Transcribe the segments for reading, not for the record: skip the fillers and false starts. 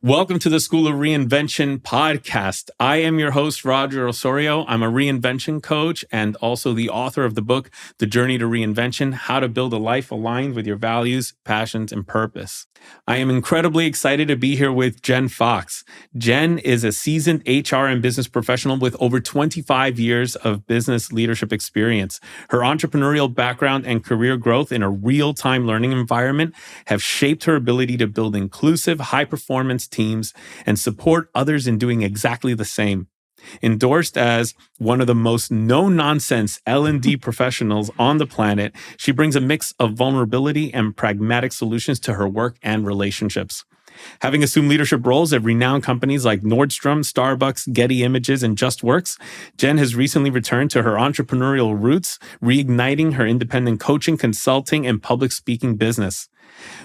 Welcome to the School of Reinvention podcast. I am your host, Roger Osorio. I'm a reinvention coach and also the author of the book, The Journey to Reinvention, How to Build a Life Aligned with Your Values, Passions, and Purpose. I am incredibly excited to be here with Jen Fox. Jen is a seasoned HR and business professional with over 25 years of business leadership experience. Her entrepreneurial background and career growth in a real-time learning environment have shaped her ability to build inclusive, high-performance teams and support others in doing exactly the same. Endorsed as one of the most no-nonsense L&D professionals on the planet, she brings a mix of vulnerability and pragmatic solutions to her work and relationships. Having assumed leadership roles at renowned companies like Nordstrom, Starbucks, Getty Images, and JustWorks, Jen has recently returned to her entrepreneurial roots, reigniting her independent coaching, consulting, and public speaking business.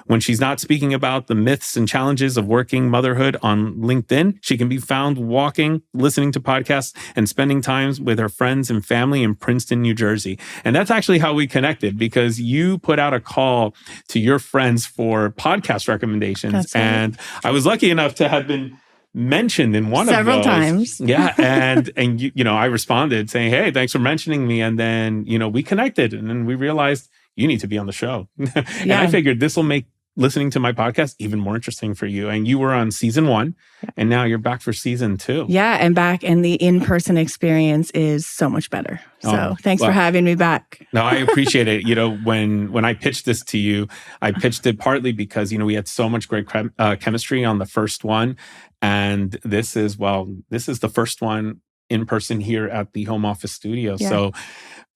When she's not speaking about the myths and challenges of working motherhood on LinkedIn, she can be found walking, listening to podcasts, and spending time with her friends and family in Princeton, New Jersey. And that's actually how we connected, because you put out a call to your friends for podcast recommendations. That's right. And I was lucky enough to have been mentioned in one Several of those. times. Yeah. And I responded saying, hey, thanks for mentioning me. And then, we connected and then we realized you need to be on the show. And I figured this will make listening to my podcast even more interesting for you. And you were on season 1 and now you're back for season 2. Yeah, and back, and the in-person experience is so much better. So thanks for having me back. No, I appreciate it. When I pitched this to you, I pitched it partly because, we had so much great chemistry on the first one. And this is the first one in person here at the home office studio. Yeah. So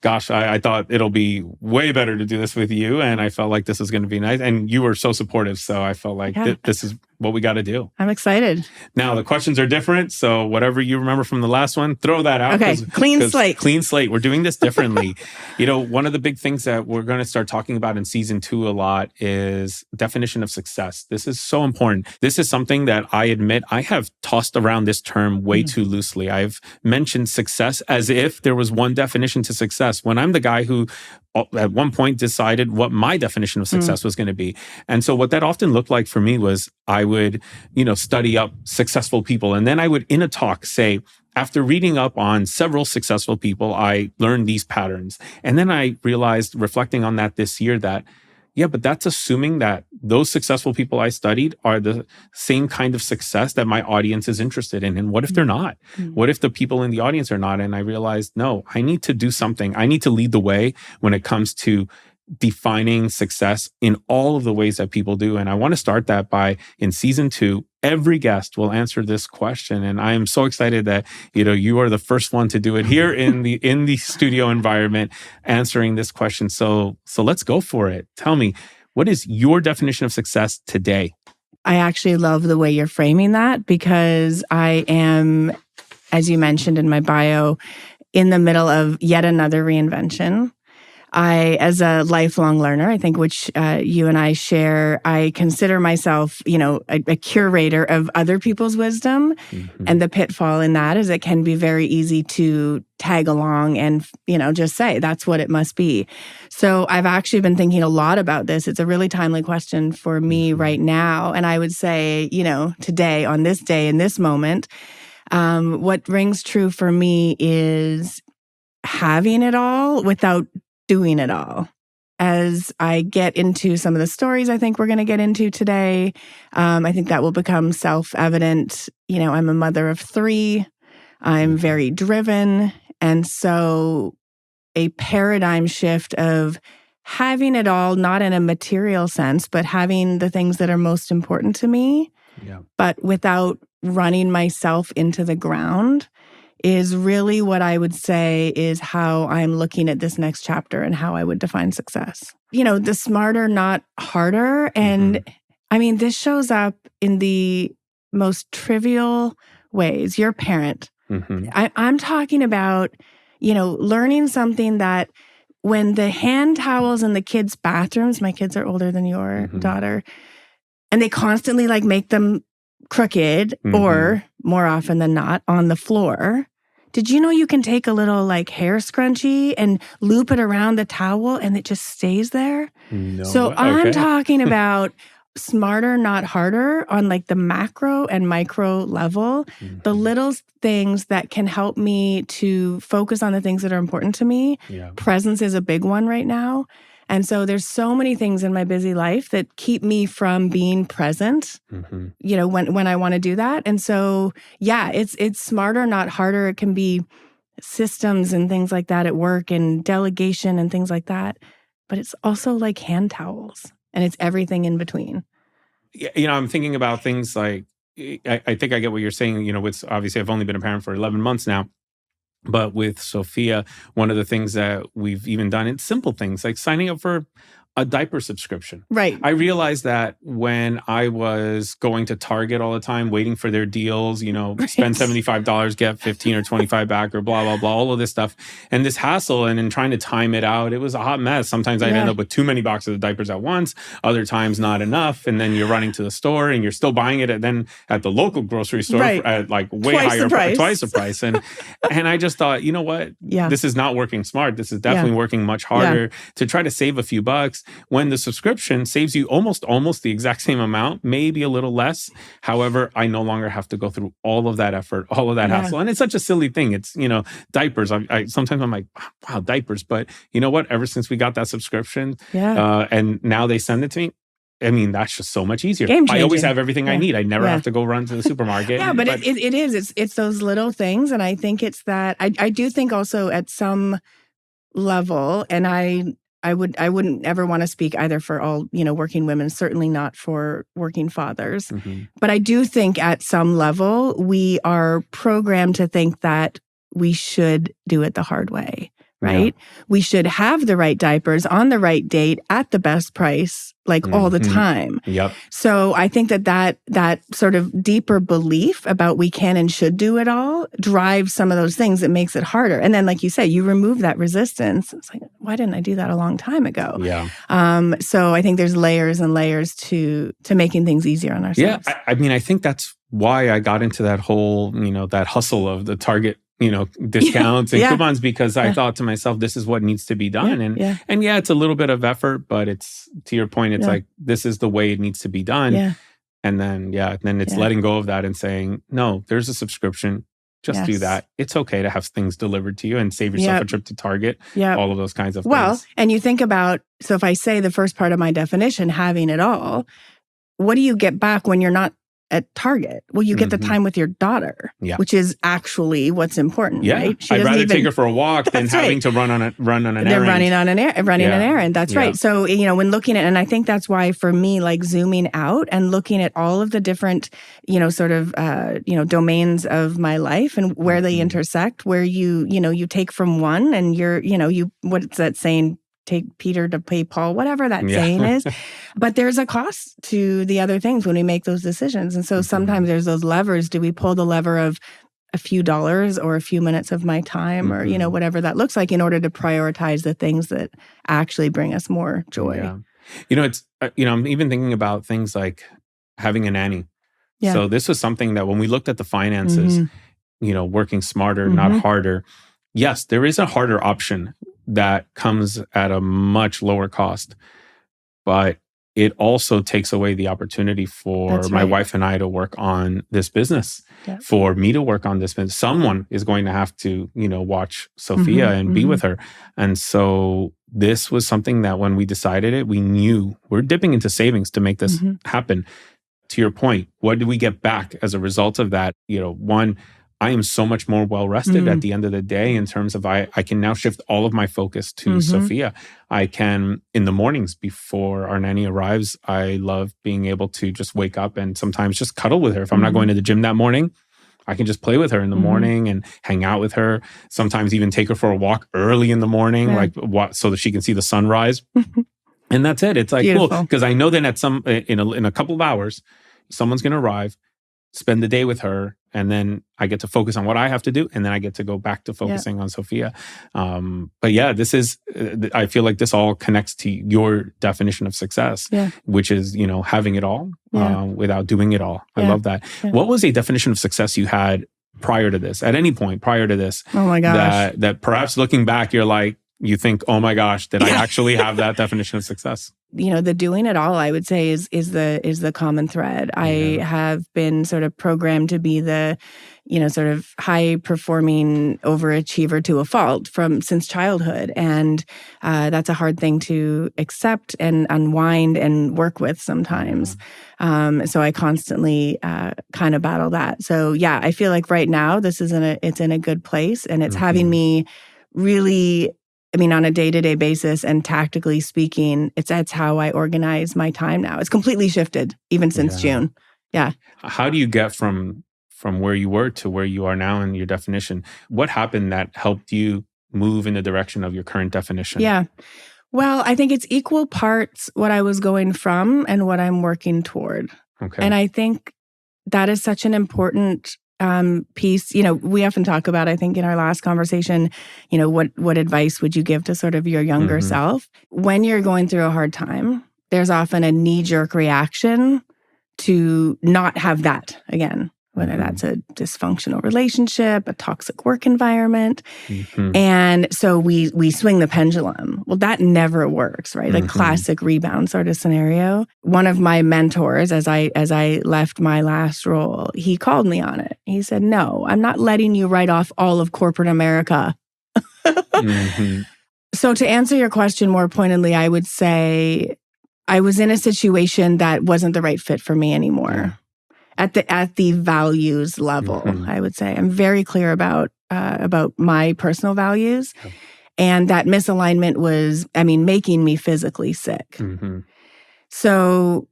gosh, I thought it'll be way better to do this with you. And I felt like this is going to be nice. And you were so supportive. So I felt like this is what we got to do. I'm excited. Now, the questions are different. So whatever you remember from the last one, throw that out. Okay, clean slate. Clean slate. We're doing this differently. One of the big things that we're going to start talking about in season 2 a lot is definition of success. This is so important. This is something that I admit I have tossed around this term way too loosely. I've mentioned success as if there was one definition to success, when I'm the guy who at one point decided what my definition of success was going to be. And so what that often looked like for me was I would, study up successful people. And then I would, in a talk, say, after reading up on several successful people, I learned these patterns. And then I realized, reflecting on that this year, that but that's assuming that those successful people I studied are the same kind of success that my audience is interested in. And what if they're not? What if the people in the audience are not? And I realized, no, I need to do something. I need to lead the way when it comes to defining success in all of the ways that people do. And I want to start that by, in season 2, every guest will answer this question. And I am so excited that, you are the first one to do it here in the studio environment, answering this question. So let's go for it. Tell me, what is your definition of success today? I actually love the way you're framing that, because I am, as you mentioned in my bio, in the middle of yet another reinvention. As a lifelong learner, I think, which you and I share, I consider myself, a curator of other people's wisdom. And the pitfall in that is it can be very easy to tag along and, just say that's what it must be. So I've actually been thinking a lot about this. It's a really timely question for me right now. And I would say, today, on this day, in this moment, what rings true for me is having it all without doing it all. As I get into some of the stories I think we're going to get into today, I think that will become self-evident. I'm a mother of 3. I'm very driven. And so a paradigm shift of having it all, not in a material sense, but having the things that are most important to me, but without running myself into the ground, is really what I would say is how I'm looking at this next chapter and how I would define success. The smarter, not harder. And I mean, this shows up in the most trivial ways. You're a parent. I'm talking about, learning something that when the hand towels in the kids' bathrooms, my kids are older than your daughter, and they constantly make them crooked or more often than not on the floor. Did you know you can take a little hair scrunchie and loop it around the towel and it just stays there? No. So I'm talking about smarter, not harder on like the macro and micro level, the little things that can help me to focus on the things that are important to me. Yeah. Presence is a big one right now. And so there's so many things in my busy life that keep me from being present, when I want to do that. And so, yeah, it's smarter, not harder. It can be systems and things like that at work and delegation and things like that. But it's also like hand towels and it's everything in between. I'm thinking about things like, I think I get what you're saying, with obviously I've only been a parent for 11 months now. But with Sophia, one of the things that we've even done, it's simple things like signing up for a diaper subscription. Right. I realized that when I was going to Target all the time, waiting for their deals, spend $75, get 15 or 25 back or blah, blah, blah, all of this stuff. And this hassle and in trying to time it out, it was a hot mess. Sometimes I'd end up with too many boxes of diapers at once. Other times not enough. And then you're running to the store and you're still buying it at the local grocery store at like way higher, twice the price. And I just thought, you know what? Yeah. This is not working smart. This is definitely working much harder to try to save a few bucks. When the subscription saves you almost the exact same amount, maybe a little less. However, I no longer have to go through all of that effort, all of that hassle. And it's such a silly thing. It's, diapers. I sometimes I'm like, wow, diapers. But you know what? Ever since we got that subscription and now they send it to me, I mean, that's just so much easier. I always have everything I need. I never have to go run to the supermarket. But it is. It's those little things. And I think it's that. I do think also at some level, and I wouldn't ever want to speak either for all, working women, certainly not for working fathers. But I do think at some level, we are programmed to think that we should do it the hard way, right? Yeah. We should have the right diapers on the right date at the best price, like all the time. Yep. So I think that sort of deeper belief about we can and should do it all drives some of those things that makes it harder. And then, like you say, you remove that resistance. It's like, why didn't I do that a long time ago? Yeah. So I think there's layers and layers to making things easier on ourselves. Yeah. I think that's why I got into that whole, that hustle of the Target discounts and coupons, because I thought to myself, this is what needs to be done. And it's a little bit of effort, but it's, to your point, it's like, this is the way it needs to be done. Yeah. And then, then it's letting go of that and saying, no, there's a subscription. Just do that. It's okay to have things delivered to you and save yourself a trip to Target. All of those kinds of things. Well, and you think about, so if I say the first part of my definition, having it all, what do you get back when you're not at Target? Well, you get the time with your daughter, which is actually what's important, right? I'd rather take her for a walk than having to run on an errand. They're running an errand. That's right. So, when looking at, and I think that's why for me, like zooming out and looking at all of the different, domains of my life and where they intersect, where you take from one and you're, what's that saying? Take Peter to pay Paul, whatever that saying is. But there's a cost to the other things when we make those decisions. And so sometimes there's those levers. Do we pull the lever of a few dollars or a few minutes of my time or, whatever that looks like in order to prioritize the things that actually bring us more joy? Yeah. It's, I'm even thinking about things like having a nanny. Yeah. So this was something that when we looked at the finances, working smarter, not harder. Yes, there is a harder option that comes at a much lower cost, but it also takes away the opportunity for my wife and I to work on this business, for me to work on this business. Someone is going to have to, watch Sophia and be with her. And so this was something that when we decided it, we knew we're dipping into savings to make this happen. To your point, what did we get back as a result of that? One, I am so much more well-rested at the end of the day in terms of I can now shift all of my focus to Sophia. I can, in the mornings before our nanny arrives, I love being able to just wake up and sometimes just cuddle with her. If I'm not going to the gym that morning, I can just play with her in the morning and hang out with her. Sometimes even take her for a walk early in the morning, so that she can see the sunrise. And that's it. It's like, beautiful. Cool. Because I know that in a couple of hours, someone's going to arrive, spend the day with her, and then I get to focus on what I have to do, and then I get to go back to focusing on Sophia. But this is, I feel like this all connects to your definition of success, which is, having it all without doing it all. I love that. Yeah. What was a definition of success you had prior to this, at any point prior to this? Oh my gosh. That perhaps looking back, you're like, you think, oh my gosh, did I actually have that definition of success? The doing it all, I would say, is the common thread. I have been sort of programmed to be the, sort of high performing overachiever to a fault since childhood, and that's a hard thing to accept and unwind and work with sometimes. So I constantly kind of battle that. So yeah, I feel like right now it's in a good place, and it's having me really. I mean, on a day-to-day basis and tactically speaking, that's how I organize my time now. It's completely shifted even since June. Yeah. How do you get from where you were to where you are now in your definition? What happened that helped you move in the direction of your current definition? Yeah. Well, I think it's equal parts what I was going from and what I'm working toward. Okay. And I think that is such an important piece. We often talk about, I think in our last conversation, what advice would you give to sort of your younger self? When you're going through a hard time, there's often a knee-jerk reaction to not have that again, whether that's a dysfunctional relationship, a toxic work environment. And so we swing the pendulum. Well, that never works, right? Like classic rebound sort of scenario. One of my mentors, as I left my last role, he called me on it. He said, "No, I'm not letting you write off all of corporate America." So to answer your question more pointedly, I would say I was in a situation that wasn't the right fit for me anymore. At the values level, I would say I'm very clear about my personal values, and that misalignment was, making me physically sick. So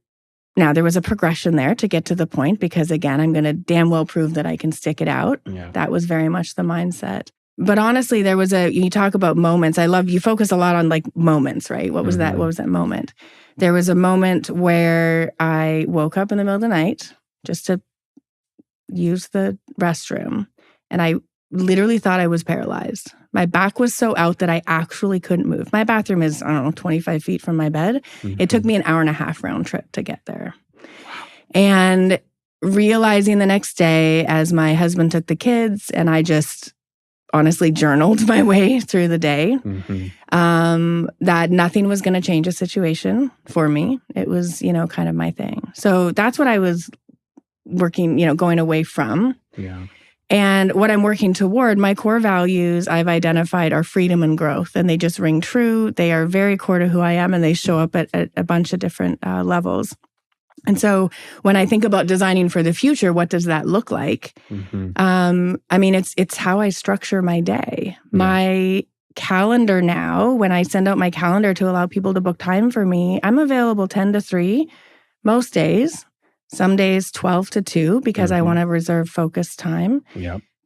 now there was a progression there to get to the point, because again, I'm going to damn well prove that I can stick it out. That was very much the mindset. But honestly, you talk about moments. You focus a lot on like moments, right? What was that? What was that moment? There was a moment where I woke up in the middle of the night just to use the restroom. And I literally thought I was paralyzed. My back was so out that I actually couldn't move. My bathroom is, 25 feet from my bed. It took me an hour and a half round trip to get there. Wow. And realizing the next day, as my husband took the kids, and I just honestly journaled my way through the day, that nothing was going to change the situation for me. It was, kind of my thing. So that's what I was working, going away from. Yeah. And what I'm working toward, my core values I've identified are freedom and growth, and they just ring true. They are very core to who I am, and they show up at a bunch of different levels. And so when I think about designing for the future, what does that look like? It's how I structure my day. My calendar now, when I send out my calendar to allow people to book time for me, I'm available 10 to 3 most days. Some days 12 to 2 because I want to reserve focused time.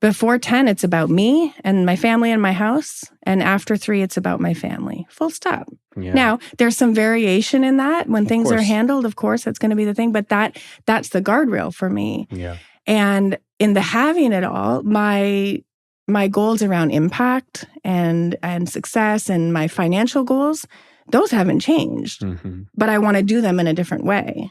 Before 10, it's about me and my family and my house. And after 3, it's about my family. Full stop. Now, there's some variation in that. When things are handled, of course, that's going to be the thing. But that's the guardrail for me. And in the having it all, my goals around impact and success and my financial goals, those haven't changed, but I want to do them in a different way.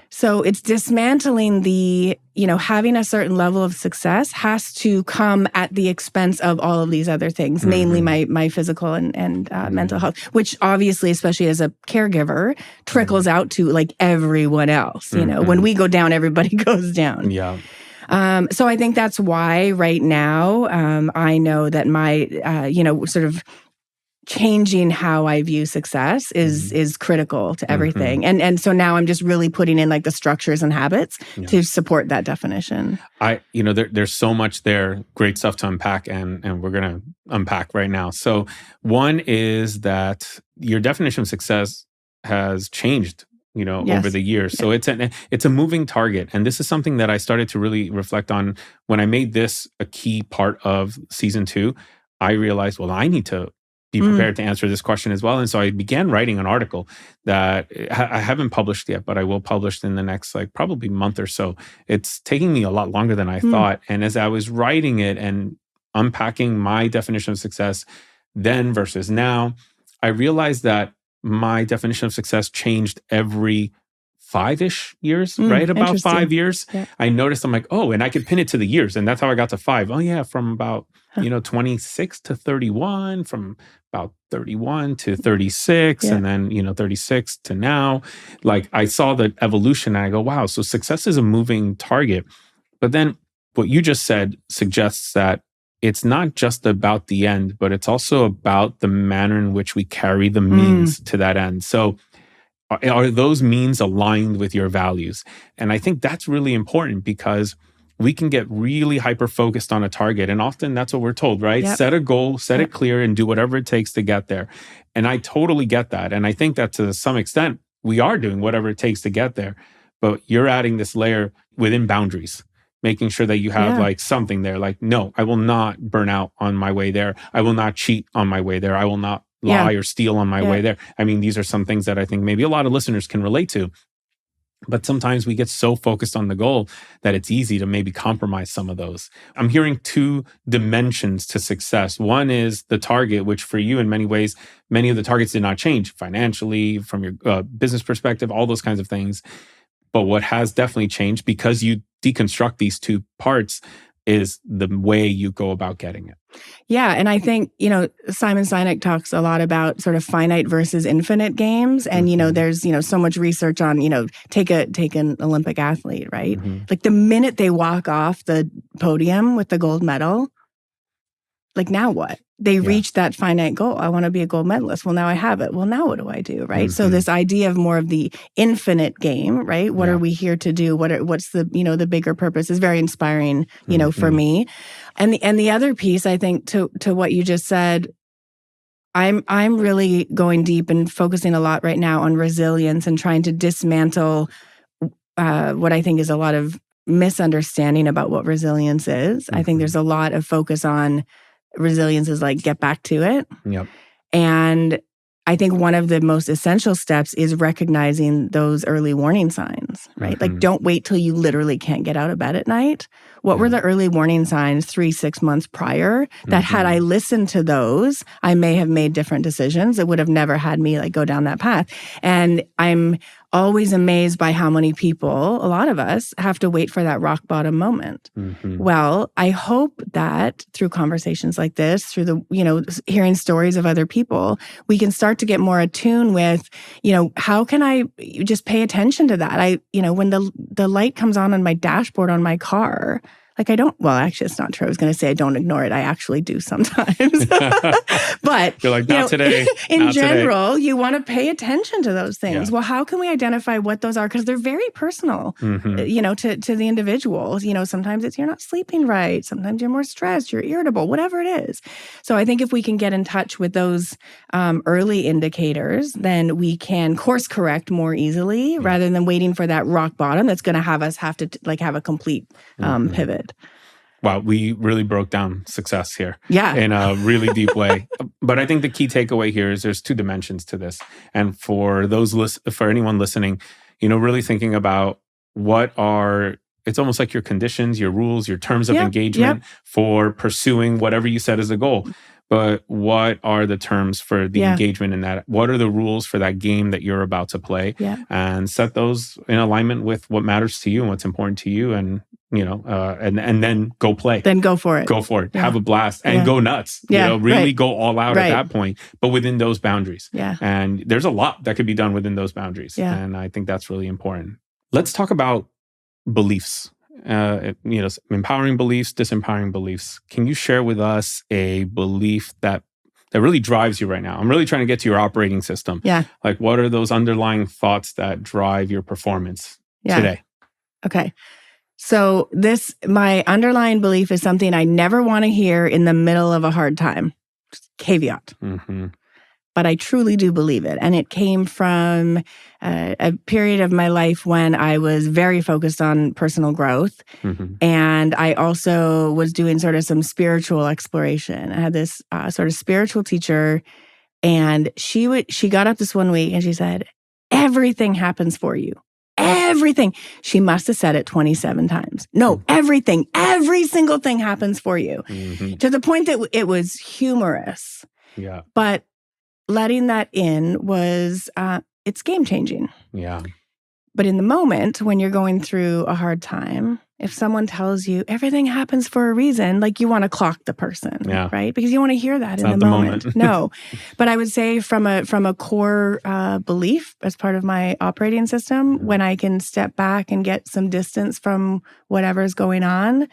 So it's dismantling the, having a certain level of success has to come at the expense of all of these other things, namely my physical and mental health, which obviously, especially as a caregiver, trickles out to like everyone else. When we go down, everybody goes down. So I think that's why right now I know that my, sort of changing how I view success is critical to everything. And so now I'm just really putting in like the structures and habits to support that definition. There's so much there, great stuff to unpack, and we're going to unpack right now. So one is that your definition of success has changed, over the years. So it's a moving target. And this is something that I started to really reflect on when I made this a key part of season 2. I realized, well, I need to be prepared to answer this question as well. And so I began writing an article that I haven't published yet, but I will publish in the next probably month or so. It's taking me a lot longer than I thought. And as I was writing it and unpacking my definition of success then versus now, I realized that my definition of success changed every 5-ish years, right? About 5 years. Yeah. I noticed, I'm like, oh, and I could pin it to the years. And that's how I got to 5. Oh yeah, from about, 26 to 31, from about 31 to 36, Yeah. and then, 36 to now. Like I saw the evolution and I go, wow, so success is a moving target. But then what you just said suggests that it's not just about the end, but it's also about the manner in which we carry the means to that end. So are those means aligned with your values? And I think that's really important because we can get really hyper focused on a target. And often that's what we're told, right? Yep. Set a goal, set Yep. it clear, and do whatever it takes to get there. And I totally get that. And I think that to some extent, we are doing whatever it takes to get there. But you're adding this layer within boundaries, making sure that you have like something there. Like, no, I will not burn out on my way there. I will not cheat on my way there. I will not lie or steal on my way there. I mean, these are some things that I think maybe a lot of listeners can relate to. But sometimes we get so focused on the goal that it's easy to maybe compromise some of those. I'm hearing 2 dimensions to success. One is the target, which for you in many ways, many of the targets did not change financially, from your business perspective, all those kinds of things. But what has definitely changed, because you deconstruct these 2 parts, is the way you go about getting it. Yeah. And I think, Simon Sinek talks a lot about sort of finite versus infinite games. And, there's, so much research on, take an Olympic athlete, right? Like the minute they walk off the podium with the gold medal, like now what? They reached that finite goal. I want to be a gold medalist. Well, now I have it. Well, now what do I do, right? So this idea of more of the infinite game, right? What are we here to do? What's the, the bigger purpose is very inspiring, for me. And the other piece, I think, to what you just said, I'm really going deep and focusing a lot right now on resilience and trying to dismantle what I think is a lot of misunderstanding about what resilience is. I think there's a lot of focus on resilience is like, get back to it. Yep. And I think one of the most essential steps is recognizing those early warning signs, right? Like, don't wait till you literally can't get out of bed at night. What were the early warning signs 3-6 months prior that had I listened to those, I may have made different decisions. It would have never had me like go down that path. And I'm always amazed by how many people, a lot of us, have to wait for that rock bottom moment. Well, I hope that through conversations like this, through the, hearing stories of other people, we can start to get more attuned with, how can I just pay attention to that? When the light comes on my dashboard on my car, like actually it's not true. I was going to say I don't ignore it. I actually do sometimes. But you're like, not today. In general, you want to pay attention to those things. Yeah. Well, how can we identify what those are? Because they're very personal, to the individual. Sometimes it's you're not sleeping right. Sometimes you're more stressed, you're irritable, whatever it is. So I think if we can get in touch with those early indicators, then we can course correct more easily rather than waiting for that rock bottom that's going to have us have to have a complete pivot. Wow, we really broke down success here in a really deep way. But I think the key takeaway here is there's 2 dimensions to this. And for anyone listening, really thinking about it's almost like your conditions, your rules, your terms of engagement for pursuing whatever you set as a goal. But what are the terms for the engagement in that? What are the rules for that game that you're about to play? And set those in alignment with what matters to you and what's important to you. And and then go play. Then go for it. Go for it. Have a blast and go nuts. Really go all out at that point, but within those boundaries. And there's a lot that could be done within those boundaries. And I think that's really important. Let's talk about beliefs. Empowering beliefs, disempowering beliefs. Can you share with us a belief that really drives you right now? I'm really trying to get to your operating system. Like, what are those underlying thoughts that drive your performance today? Okay. So my underlying belief is something I never want to hear in the middle of a hard time. Just caveat. But I truly do believe it. And it came from a period of my life when I was very focused on personal growth. And I also was doing sort of some spiritual exploration. I had this sort of spiritual teacher, and she got up this one week and she said, everything happens for you. Everything. She must have said it 27 times. No, everything. Every single thing happens for you. To the point that it was humorous. But letting that in was, it's game changing. But in the moment when you're going through a hard time, if someone tells you everything happens for a reason, like you want to clock the person, right? Because you want to hear that in the moment. No. But I would say from a core belief as part of my operating system, when I can step back and get some distance from whatever's going on,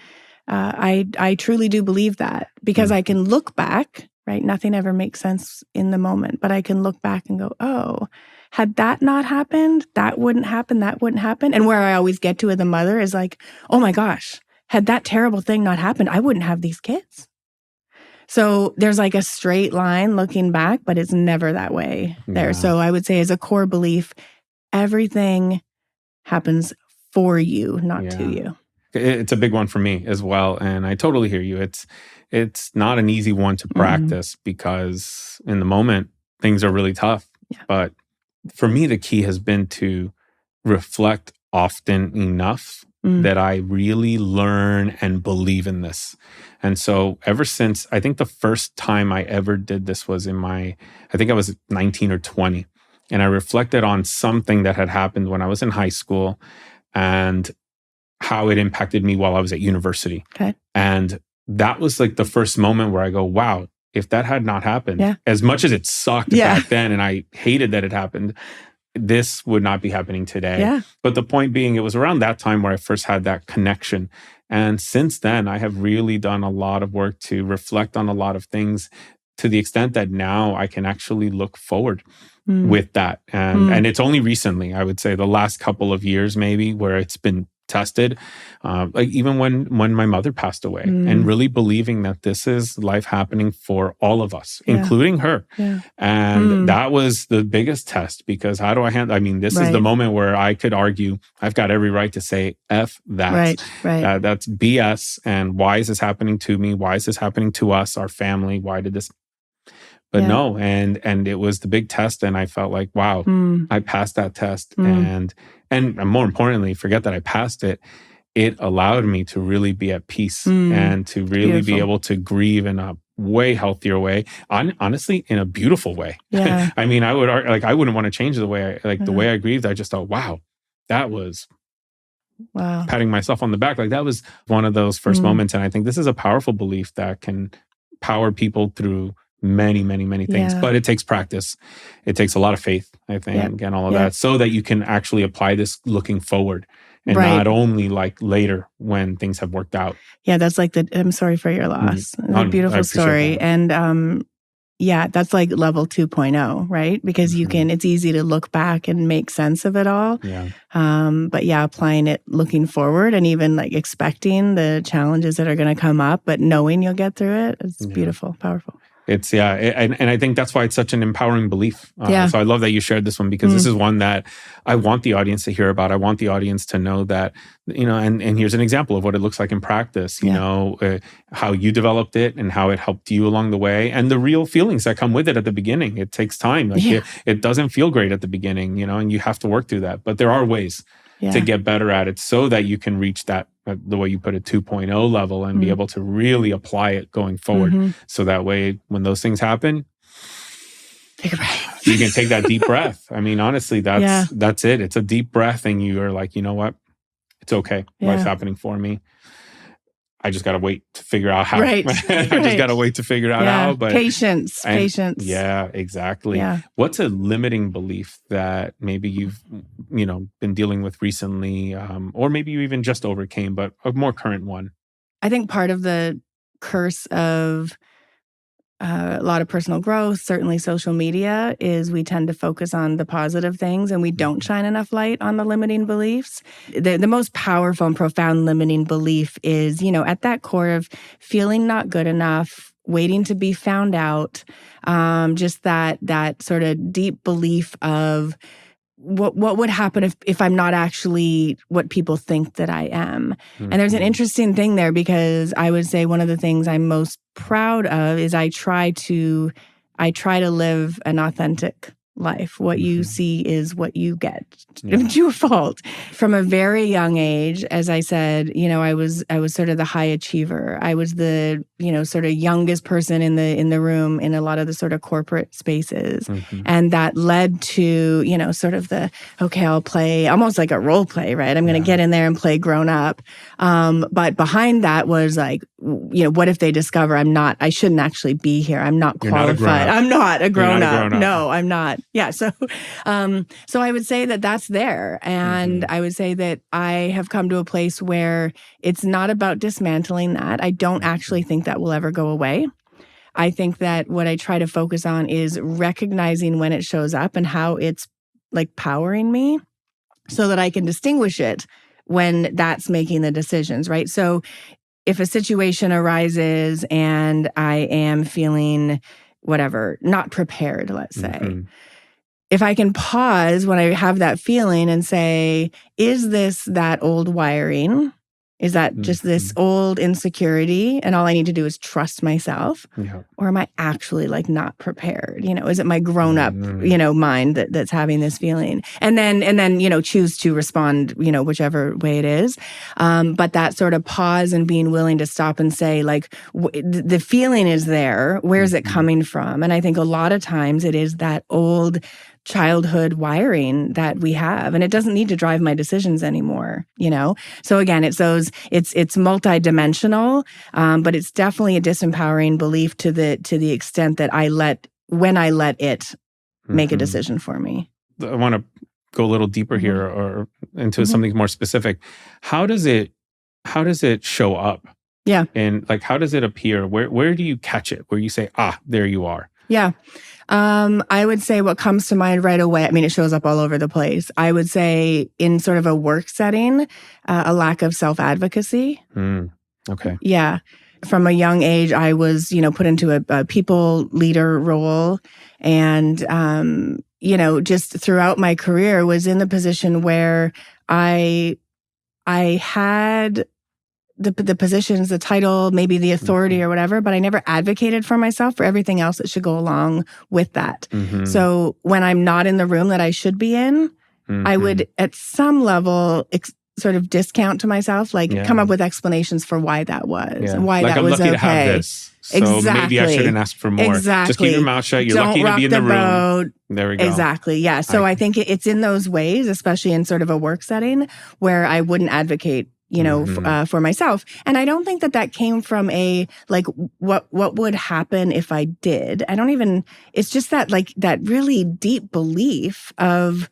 I truly do believe that, because I can look back, right? Nothing ever makes sense in the moment, but I can look back and go, oh, had that not happened, that wouldn't happen, that wouldn't happen. And where I always get to as a mother is like, oh my gosh, had that terrible thing not happened, I wouldn't have these kids. So there's like a straight line looking back, but it's never that way there. So I would say as a core belief, everything happens for you, not to you. It's a big one for me as well. And I totally hear you. It's not an easy one to practice because in the moment, things are really tough. But for me, the key has been to reflect often enough that I really learn and believe in this. And so ever since, I think the first time I ever did this was I think I was 19 or 20. And I reflected on something that had happened when I was in high school and how it impacted me while I was at university. Okay. And that was like the first moment where I go, wow, if that had not happened, as much as it sucked back then and I hated that it happened, this would not be happening today. Yeah. But the point being, it was around that time where I first had that connection. And since then, I have really done a lot of work to reflect on a lot of things to the extent that now I can actually look forward with that. And it's only recently, I would say the last couple of years maybe, where it's been tested, like even when my mother passed away, and really believing that this is life happening for all of us, including her. And that was the biggest test, because how do I handle, I mean, this is the moment where I could argue, I've got every right to say, F that. That's BS. And why is this happening to me? Why is this happening to us, our family? Why did this? But no, and it was the big test, and I felt like, wow, I passed that test, and more importantly, forget that I passed it. It allowed me to really be at peace and to really be able to grieve in a way healthier way. Honestly, in a beautiful way. Yeah. I mean, I wouldn't want to change the way the way I grieved. I just thought, wow, that was. Wow. Patting myself on the back, like that was one of those first moments, and I think this is a powerful belief that can power people through many, many, many things, but it takes practice. It takes a lot of faith, I think, and all of that, so that you can actually apply this looking forward and not only like later when things have worked out. Yeah, that's like I'm sorry for your loss. A beautiful story. That. And that's like level 2.0, right? Because it's easy to look back and make sense of it all. Yeah. But applying it looking forward and even like expecting the challenges that are going to come up, but knowing you'll get through it, it's beautiful, powerful. It's and I think that's why it's such an empowering belief. So I love that you shared this one, because this is one that I want the audience to hear about. I want the audience to know that, and here's an example of what it looks like in practice, how you developed it and how it helped you along the way, and the real feelings that come with it at the beginning. It takes time. Like it doesn't feel great at the beginning, and you have to work through that. But there are ways to get better at it so that you can reach that, the way you put it, 2.0 level, and be able to really apply it going forward. So that way, when those things happen, take a breath. You can take that deep breath. I mean, honestly, that's it. It's a deep breath, and you are like, you know what? It's okay. Life's happening for me. I just got to wait to figure out how. I just got to wait to figure out how. But patience. Yeah, exactly. Yeah. What's a limiting belief that maybe you've, been dealing with recently, or maybe you even just overcame, but a more current one? I think part of the curse of a lot of personal growth, certainly social media, is we tend to focus on the positive things and we don't shine enough light on the limiting beliefs. The most powerful and profound limiting belief is, at that core of feeling not good enough, waiting to be found out, just that sort of deep belief of what would happen if I'm not actually what people think that I am. And there's an interesting thing there, because I would say one of the things I'm most proud of is I try to live an authentic life. What you see is what you get. Yeah. True or false. From a very young age, as I said, I was sort of the high achiever. I was the, sort of youngest person in the room in a lot of the sort of corporate spaces. And that led to, sort of okay, I'll play almost like a role play, right? I'm going to get in there and play grown up. But behind that was like, what if they discover I shouldn't actually be here. I'm not qualified. I'm not a grown up. No, I'm not. Yeah. So I would say that that's there. And I would say that I have come to a place where it's not about dismantling that. I don't actually think that will ever go away. I think that what I try to focus on is recognizing when it shows up and how it's like powering me so that I can distinguish it when that's making the decisions, right? So if a situation arises and I am feeling whatever, not prepared, let's say, if I can pause when I have that feeling and say, is this that old wiring? Is that just this old insecurity and all I need to do is trust myself? Yeah. Or am I actually like not prepared? Is it my grown up, mind that's having this feeling? And then, choose to respond, whichever way it is. But that sort of pause and being willing to stop and say like, the feeling is there. Where's it coming from? And I think a lot of times it is that old childhood wiring that we have, and it doesn't need to drive my decisions anymore, So again, it's multidimensional, but it's definitely a disempowering belief to the extent that when I let it make a decision for me. I want to go a little deeper here or into something more specific. How does it show up? Yeah. And like, how does it appear? Where do you catch it? Where you say, there you are. Yeah. I would say what comes to mind right away, I mean, it shows up all over the place. I would say in sort of a work setting, a lack of self-advocacy. Okay. Yeah. From a young age, I was, put into a people leader role and, just throughout my career was in the position where I had the positions, the title, maybe the authority or whatever, but I never advocated for myself for everything else that should go along with that. So when I'm not in the room that I should be in, I would at some level sort of discount to myself, like come up with explanations for why that was and why that was okay. I'm lucky to have this. So maybe I shouldn't ask for more. Exactly. Just keep your mouth shut. You're lucky to be in the room. There we go. Exactly. Yeah. So I think it's in those ways, especially in sort of a work setting, where I wouldn't advocate for myself. And I don't think that came from a, like, what would happen if I did. It's just that, like, that really deep belief of,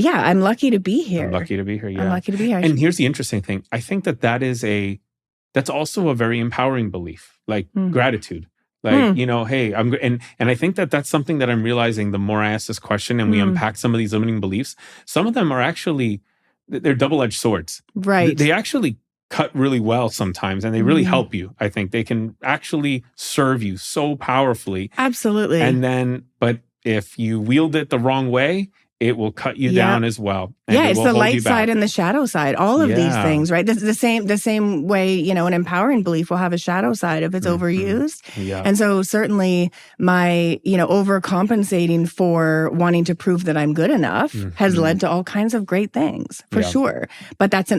I'm lucky to be here. I'm lucky to be here, yeah. I'm lucky to be here. And here's the interesting thing. I think that's also a very empowering belief, like gratitude. Like, hey, and I think that's something that I'm realizing the more I ask this question and we unpack some of these limiting beliefs, some of them are actually, they're double-edged swords. Right. They actually cut really well sometimes and they really help you. I think they can actually serve you so powerfully. Absolutely. And but if you wield it the wrong way, it will cut you down as well. It's the light side and the shadow side. All of these things, right? The same way, an empowering belief will have a shadow side if it's overused. Yeah. And so certainly my, overcompensating for wanting to prove that I'm good enough has led to all kinds of great things, for sure. But that's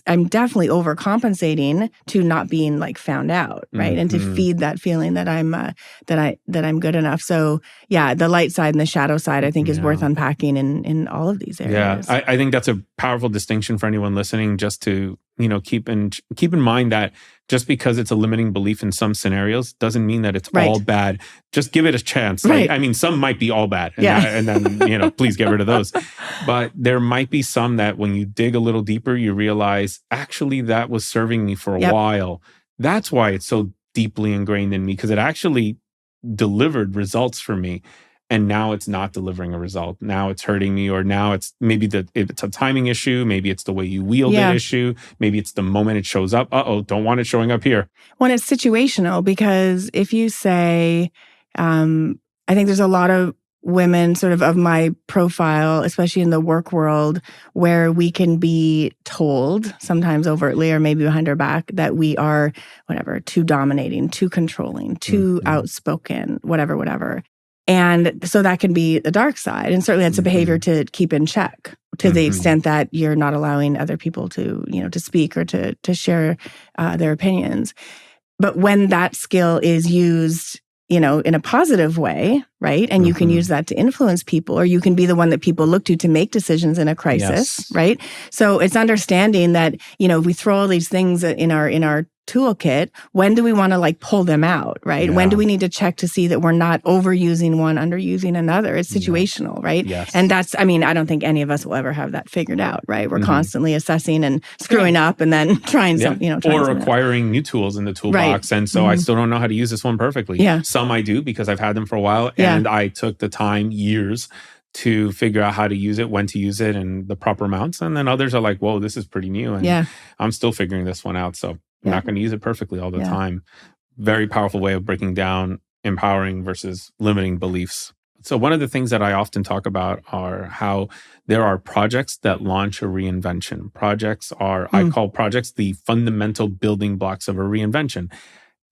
I'm definitely overcompensating to not being like found out, right? And to feed that feeling that I'm I'm good enough. So the light side and the shadow side, I think, is worth unpacking in all of these areas. Yeah, I think that's a powerful distinction for anyone listening, just to, keep in mind that just because it's a limiting belief in some scenarios doesn't mean that it's all bad. Just give it a chance. Right. I mean, some might be all bad. And then, please get rid of those. But there might be some that when you dig a little deeper, you realize, actually, that was serving me for a while. That's why it's so deeply ingrained in me, because it actually delivered results for me. And now it's not delivering a result. Now it's hurting me, or now it's maybe it's a timing issue. Maybe it's the way you wield it issue. Maybe it's the moment it shows up. Don't want it showing up here. Well, it's situational, because if you say, I think there's a lot of women sort of my profile, especially in the work world, where we can be told, sometimes overtly or maybe behind our back, that we are too dominating, too controlling, too outspoken, whatever. And so that can be the dark side. And certainly it's a behavior to keep in check to the extent that you're not allowing other people to, to speak or to share their opinions. But when that skill is used, in a positive way, right? And you can use that to influence people, or you can be the one that people look to make decisions in a crisis, right? So it's understanding that, if we throw all these things in our toolkit, when do we want to pull them out, right? When do we need to check to see that we're not overusing one, underusing another? It's situational, right? Yes. And that's, I don't think any of us will ever have that figured out, right? We're constantly assessing and screwing up and then trying something, or acquiring new tools in the toolbox. Right. And so I still don't know how to use this one perfectly. Yeah. Some I do because I've had them for a while and I took the time, years, to figure out how to use it, when to use it, and the proper amounts. And then others are like, whoa, this is pretty new. And I'm still figuring this one out. So I'm not going to use it perfectly all the time. Very powerful way of breaking down empowering versus limiting beliefs. So one of the things that I often talk about are how there are projects that launch a reinvention. Projects are, I call projects the fundamental building blocks of a reinvention.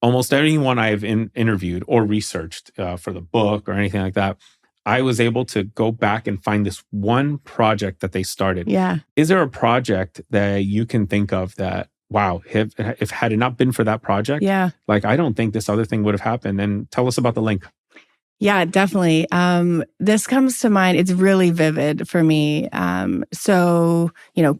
Almost anyone I've interviewed or researched for the book or anything like that, I was able to go back and find this one project that they started. Yeah. Is there a project that you can think of that, wow, if had it not been for that project, I don't think this other thing would have happened? And tell us about the link. Yeah, definitely. This comes to mind. It's really vivid for me. So,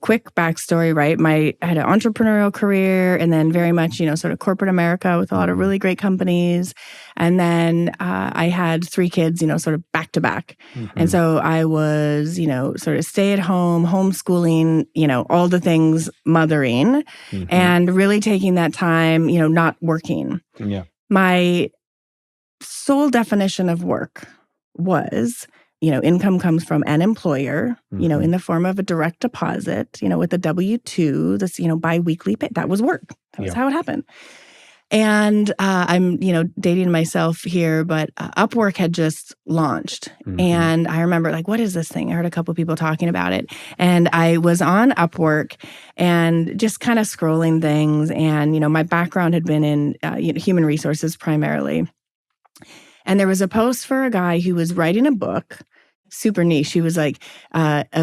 quick backstory, right? I had an entrepreneurial career and then very much, sort of corporate America with a lot of really great companies. And then I had 3 kids, sort of back to back. And so I was, sort of stay at home, homeschooling, all the things, mothering, and really taking that time, not working. Yeah. My sole definition of work was, income comes from an employer, in the form of a direct deposit, with a W-2, this, biweekly pay. That was work. That was how it happened. And I'm, dating myself here, but Upwork had just launched. And I remember what is this thing? I heard a couple of people talking about it. And I was on Upwork and just kind of scrolling things. And, my background had been in human resources primarily. And there was a post for a guy who was writing a book, super niche. He was a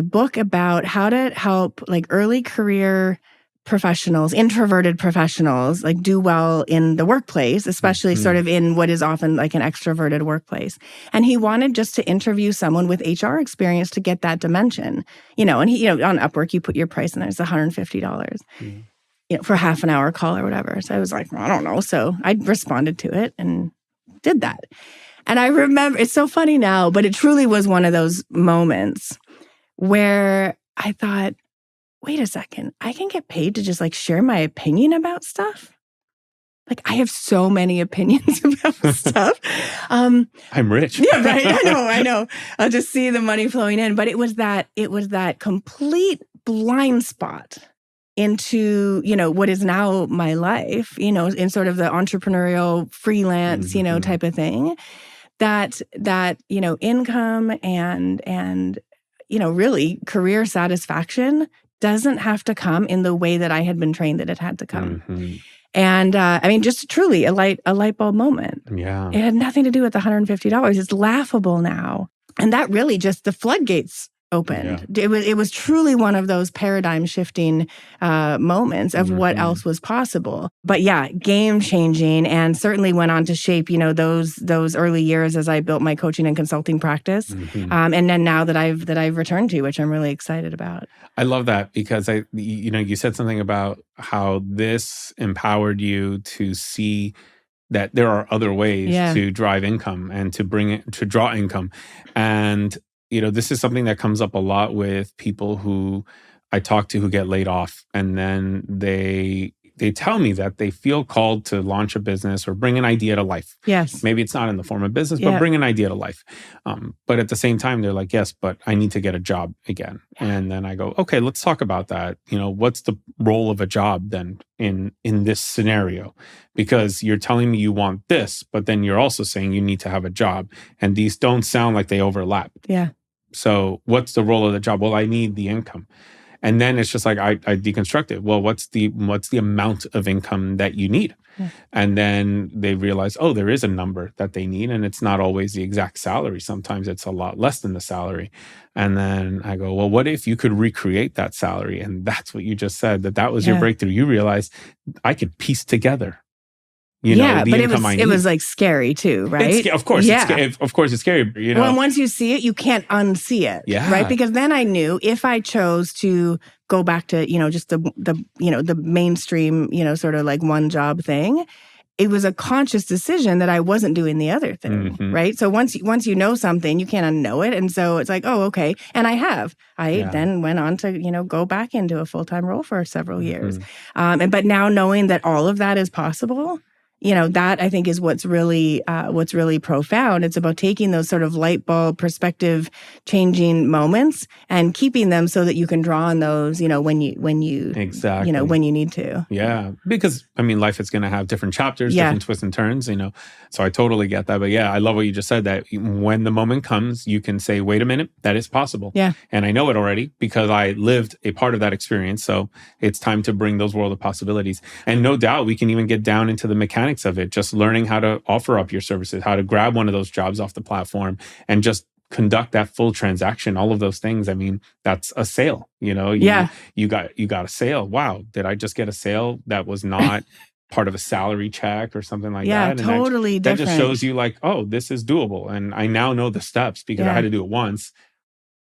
book about how to help early career professionals, introverted professionals, do well in the workplace, especially sort of in what is often an extroverted workplace. And he wanted just to interview someone with HR experience to get that dimension, and he, on Upwork, you put your price in there, it's $150, for a half an hour call or whatever. So I was I don't know. So I responded to it and did that. And I remember, it's so funny now, but it truly was one of those moments where I thought, wait a second, I can get paid to just share my opinion about stuff? I have so many opinions about stuff. I'm rich. Yeah, right. I know. I'll just see the money flowing in. But it was that complete blind spot into, what is now my life, in sort of the entrepreneurial freelance, type of thing, that income and, really career satisfaction doesn't have to come in the way that I had been trained that it had to come. And just truly a light bulb moment. Yeah. It had nothing to do with the $150. It's laughable now. And that really just the floodgates opened. Yeah. It was truly one of those paradigm shifting moments of what else was possible. But yeah, game changing, and certainly went on to shape those early years as I built my coaching and consulting practice. And then now that I've returned to, which I'm really excited about. I love that because you said something about how this empowered you to see that there are other ways to drive income and to draw income. And this is something that comes up a lot with people who I talk to who get laid off, and then they tell me that they feel called to launch a business or bring an idea to life. Yes. Maybe it's not in the form of business, but bring an idea to life. But at the same time, they're like, yes, but I need to get a job again. And then I go, okay, let's talk about that. What's the role of a job then in this scenario? Because you're telling me you want this, but then you're also saying you need to have a job. And these don't sound like they overlap. Yeah. So what's the role of the job? Well, I need the income. And then it's just like, I deconstruct it. Well, what's the amount of income that you need? Yeah. And then they realize, oh, there is a number that they need. And it's not always the exact salary. Sometimes it's a lot less than the salary. And then I go, well, what if you could recreate that salary? And that's what you just said, that was your breakthrough. You realize I could piece together, the but income I need. It was like scary too, right? Of course, it's scary. Well, once you see it, you can't unsee it, right? Because then I knew if I chose to go back to just the mainstream sort of like one job thing, it was a conscious decision that I wasn't doing the other thing, right? So once you know something, you can't unknow it, and so it's like, oh, okay. And I then went on to go back into a full-time role for several years, but now knowing that all of that is possible. That I think is what's really profound. It's about taking those sort of light bulb perspective changing moments and keeping them so that you can draw on those, when you exactly, when you need to. Yeah. Because life is going to have different chapters, different twists and turns, so I totally get that. But I love what you just said, that when the moment comes, you can say, wait a minute, that is possible. Yeah. And I know it already because I lived a part of that experience. So it's time to bring those world of possibilities. And no doubt we can even get down into the mechanics of it, just learning how to offer up your services, how to grab one of those jobs off the platform and just conduct that full transaction, all of those things. That's a sale, you got a sale. Wow. Did I just get a sale that was not part of a salary check or something like that? Yeah, totally different. That just shows you like, oh, this is doable. And I now know the steps because I had to do it once.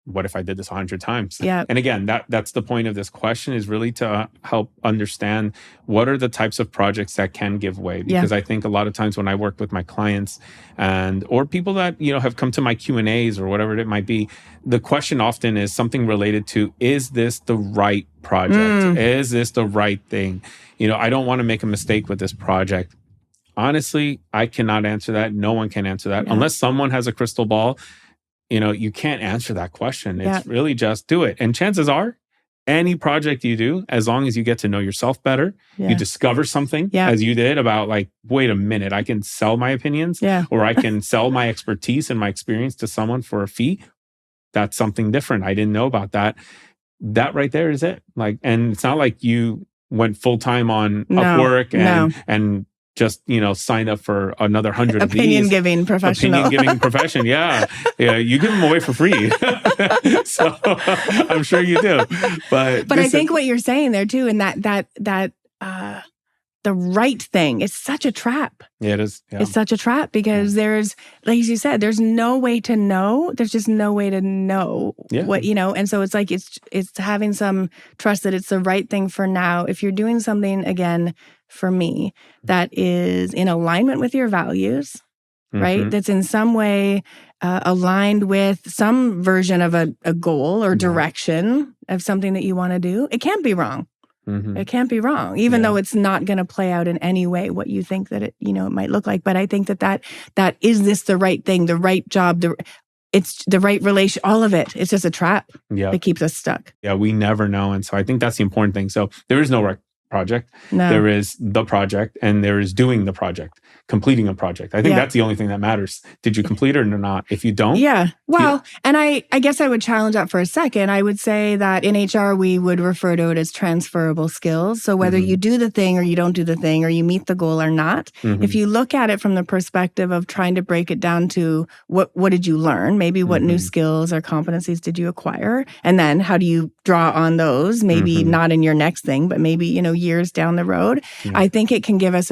What if I did this 100 times? Yeah. And again, that's the point of this question, is really to help understand what are the types of projects that can give way. Because I think a lot of times when I work with my clients or people that, have come to my Q&As or whatever it might be, the question often is something related to, is this the right project? Is this the right thing? I don't want to make a mistake with this project. Honestly, I cannot answer that. No one can answer that unless someone has a crystal ball. You can't answer that question. It's really just do it. And chances are, any project you do, as long as you get to know yourself better, you discover something as you did about like, wait a minute, I can sell my opinions or I can sell my expertise and my experience to someone for a fee. That's something different. I didn't know about that. That right there is it. Like, and it's not like you went full time on Upwork and just, sign up for another 100 of these. Opinion-giving professional. Opinion-giving profession, yeah. You give them away for free. So I'm sure you do. But I think what you're saying there too, and that the right thing, it's such a trap. Yeah, it is. Yeah. It's such a trap because there's, like you said, there's no way to know. There's just no way to know what, and so it's like, it's having some trust that it's the right thing for now. If you're doing something, again, for me, that is in alignment with your values, right? That's in some way aligned with some version of a goal or direction of something that you want to do. It can't be wrong. It can't be wrong, even though it's not going to play out in any way what you think that it might look like. But I think that is this the right thing, the right job, it's the right relation, all of it. It's just a trap that keeps us stuck. Yeah, we never know. And so I think that's the important thing. So there is no right project. No. There is the project and there is doing the project, completing a project. I think that's the only thing that matters. Did you complete it or not? If you don't. Yeah. Well, and I guess I would challenge that for a second. I would say that in HR, we would refer to it as transferable skills. So whether you do the thing or you don't do the thing or you meet the goal or not, if you look at it from the perspective of trying to break it down to what did you learn? Maybe what new skills or competencies did you acquire? And then how do you draw on those? Maybe not in your next thing, but maybe, years down the road. I think it can give us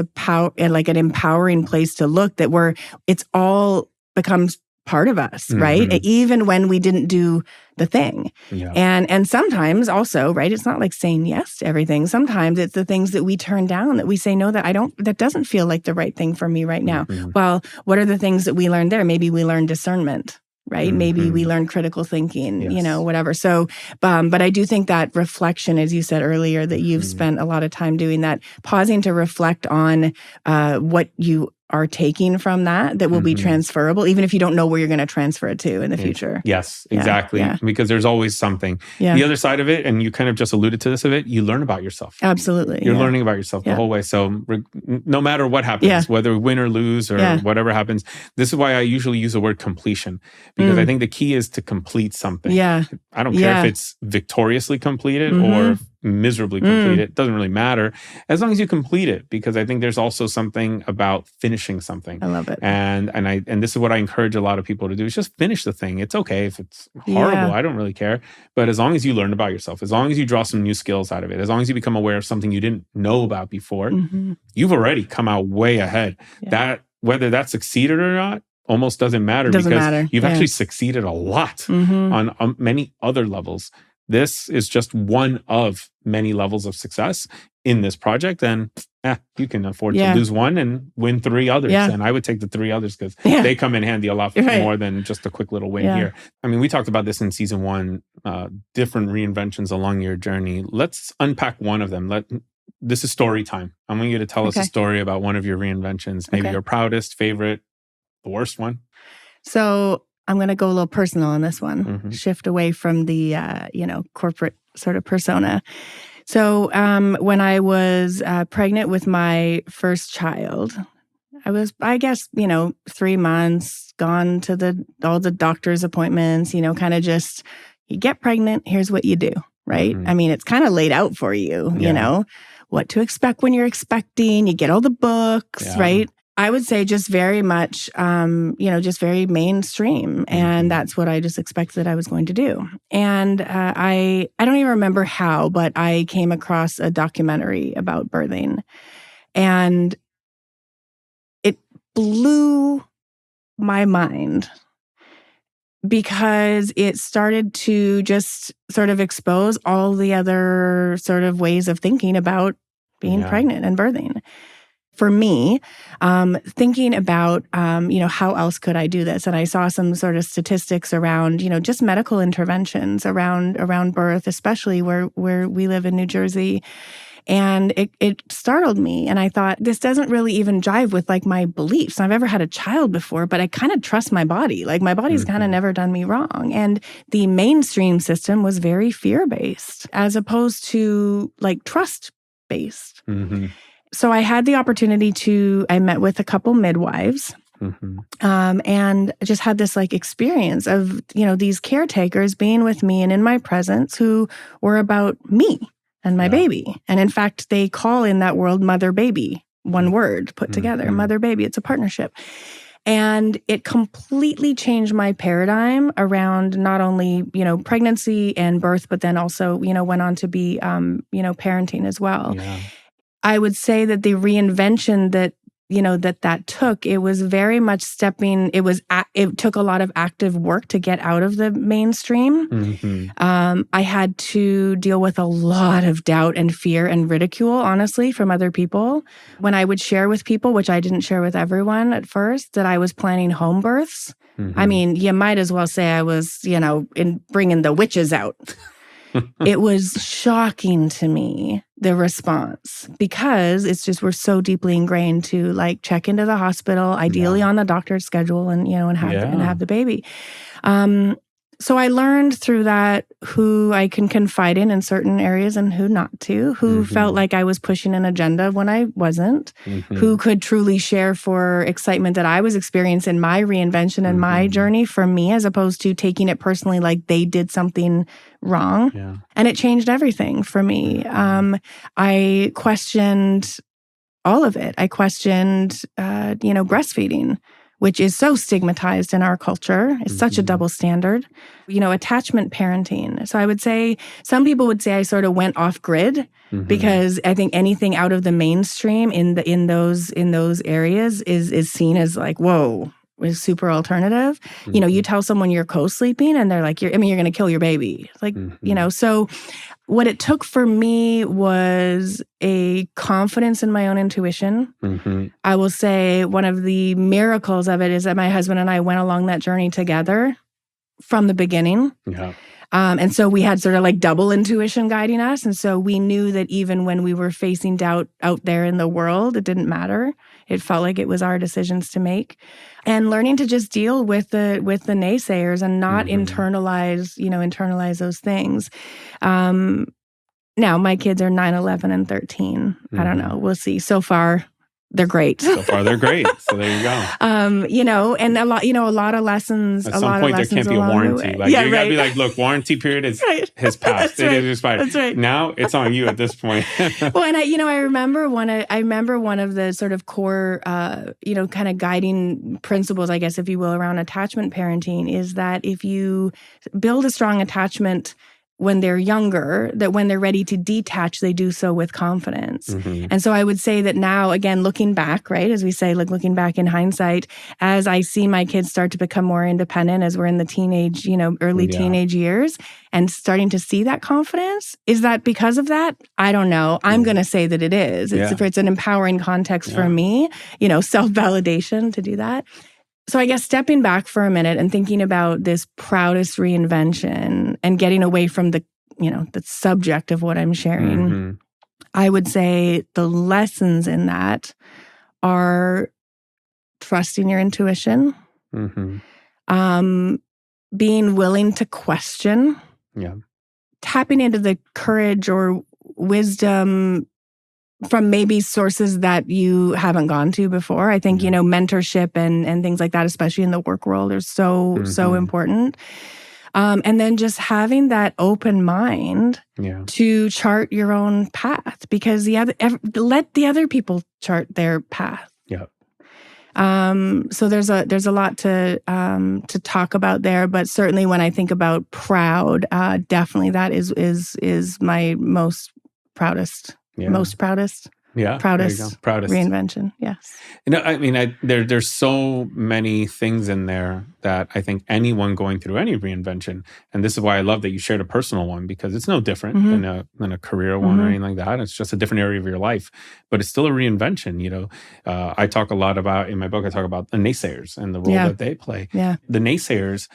like an empowering place to look that it's all becomes part of us, right? Even when we didn't do the thing. Yeah. And sometimes also, right, it's not like saying yes to everything. Sometimes it's the things that we turn down, that we say no, that doesn't feel like the right thing for me right now. Well, what are the things that we learned there? Maybe we learned discernment. Right? Maybe we learn critical thinking, whatever. So, but I do think that reflection, as you said earlier, that you've spent a lot of time doing that, pausing to reflect on what you are taking from that will be transferable, even if you don't know where you're going to transfer it to in the future. Yes, exactly. Yeah. Because there's always something. Yeah. The other side of it, and you kind of just alluded to this of it, you learn about yourself. Absolutely. You're learning about yourself the whole way. So no matter what happens, whether win or lose or whatever happens, this is why I usually use the word completion, because I think the key is to complete something. Yeah. I don't care if it's victoriously completed or miserably completed. It doesn't really matter as long as you complete it, because I think there's also something about finishing something. I love it. And this is what I encourage a lot of people to do, is just finish the thing. It's okay if it's horrible. I don't really care. But as long as you learn about yourself, as long as you draw some new skills out of it, as long as you become aware of something you didn't know about before, you've already come out way ahead. That whether that succeeded or not almost doesn't matter, because you've actually succeeded a lot on many other levels. This is just one of many levels of success in this project. And you can afford to lose one and win 3 others. And I would take the 3 others because they come in handy a lot more than just a quick little win here. I mean, we talked about this in season 1, different reinventions along your journey. Let's unpack one of them. This is story time. I want you to tell us a story about one of your reinventions, maybe your proudest, favorite, the worst one. So I'm going to go a little personal on this one, shift away from the, corporate sort of persona. So when I was pregnant with my first child, I was, I guess, 3 months, gone to all the doctor's appointments, kind of just, you get pregnant, here's what you do, right? I mean, it's kind of laid out for you, you know, what to expect when you're expecting, you get all the books, right? I would say just very much, just very mainstream. And that's what I just expected I was going to do. And I don't even remember how, but I came across a documentary about birthing. And it blew my mind because it started to just sort of expose all the other sort of ways of thinking about being pregnant and birthing. For me, thinking about, how else could I do this? And I saw some sort of statistics around, just medical interventions around birth, especially where we live in New Jersey. And it startled me. And I thought, this doesn't really even jive with like my beliefs. I've ever had a child before, but I kind of trust my body. Like my body's kind of never done me wrong. And the mainstream system was very fear-based as opposed to like trust-based. So I had the opportunity I met with a couple midwives and just had this like experience of, these caretakers being with me and in my presence who were about me and my baby. And in fact, they call in that world mother baby, one word put together, mother baby. It's a partnership. And it completely changed my paradigm around not only, pregnancy and birth, but then also, went on to be, parenting as well. I would say that the reinvention that took, it was very much it took a lot of active work to get out of the mainstream. I had to deal with a lot of doubt and fear and ridicule, honestly, from other people. When I would share with people, which I didn't share with everyone at first, that I was planning home births. I mean, you might as well say I was, in bringing the witches out. It was shocking to me, the response, because it's just, we're so deeply ingrained to like check into the hospital, ideally on the doctor's schedule and have the baby. So I learned through that who I can confide in certain areas and who not to, who felt like I was pushing an agenda when I wasn't, who could truly share for excitement that I was experiencing my reinvention and my journey for me, as opposed to taking it personally like they did something wrong. And it changed everything for me. I questioned all of it. I questioned, breastfeeding, which is so stigmatized in our culture. It's such a double standard. Attachment parenting. So I would say, some people would say I sort of went off grid because I think anything out of the mainstream in those areas is seen as like, whoa, is super alternative. You tell someone you're co-sleeping and they're like, you're going to kill your baby. Like, so what it took for me was a confidence in my own intuition. I will say one of the miracles of it is that my husband and I went along that journey together from the beginning. And so we had sort of like double intuition guiding us. And so we knew that even when we were facing doubt out there in the world, it didn't matter. It felt like it was our decisions to make. And learning to just deal with the naysayers and not internalize those things. Now my kids are 9, 11, and 13. I don't know. We'll see. So far, they're great. So far, they're great. So there you go. And a lot of lessons. At some point, there can't be a warranty. Like, you gotta be like, look, warranty period has passed. It is expired. That's right. Now it's on you at this point. Well, and I remember one of the sort of core, kind of guiding principles, I guess, if you will, around attachment parenting is that if you build a strong attachment when they're younger, that when they're ready to detach, they do so with confidence. And so I would say that now, again, looking back, right, as we say, like looking back in hindsight, as I see my kids start to become more independent as we're in the teenage, early teenage years and starting to see that confidence, is that because of that? I don't know. I'm going to say that it is. It's an empowering context for me, self-validation to do that. So I guess stepping back for a minute and thinking about this proudest reinvention and getting away from the subject of what I'm sharing, I would say the lessons in that are trusting your intuition, being willing to question, tapping into the courage or wisdom from maybe sources that you haven't gone to before. I think, mentorship and things like that, especially in the work world, are so important. And then just having that open mind to chart your own path, because let the other people chart their path. So there's a lot to talk about there, but certainly when I think about proud, definitely that is my most proudest. Proudest reinvention. Yes. I mean, there's so many things in there that I think anyone going through any reinvention, and this is why I love that you shared a personal one, because it's no different than a career one or anything like that. It's just a different area of your life, but it's still a reinvention. I talk a lot about, in my book, I talk about the naysayers and the role that they play. The naysayers,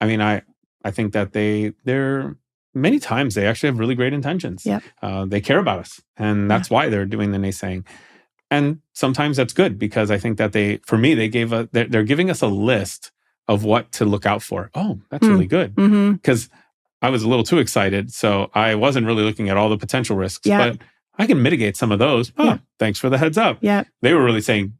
I mean, I think that they're many times they actually have really great intentions. They care about us, and that's why they're doing the naysaying. And sometimes that's good, because I think that they're giving us a list of what to look out for. Oh, that's really good. Because I was a little too excited, so I wasn't really looking at all the potential risks. But I can mitigate some of those. Thanks for the heads up. They were really saying,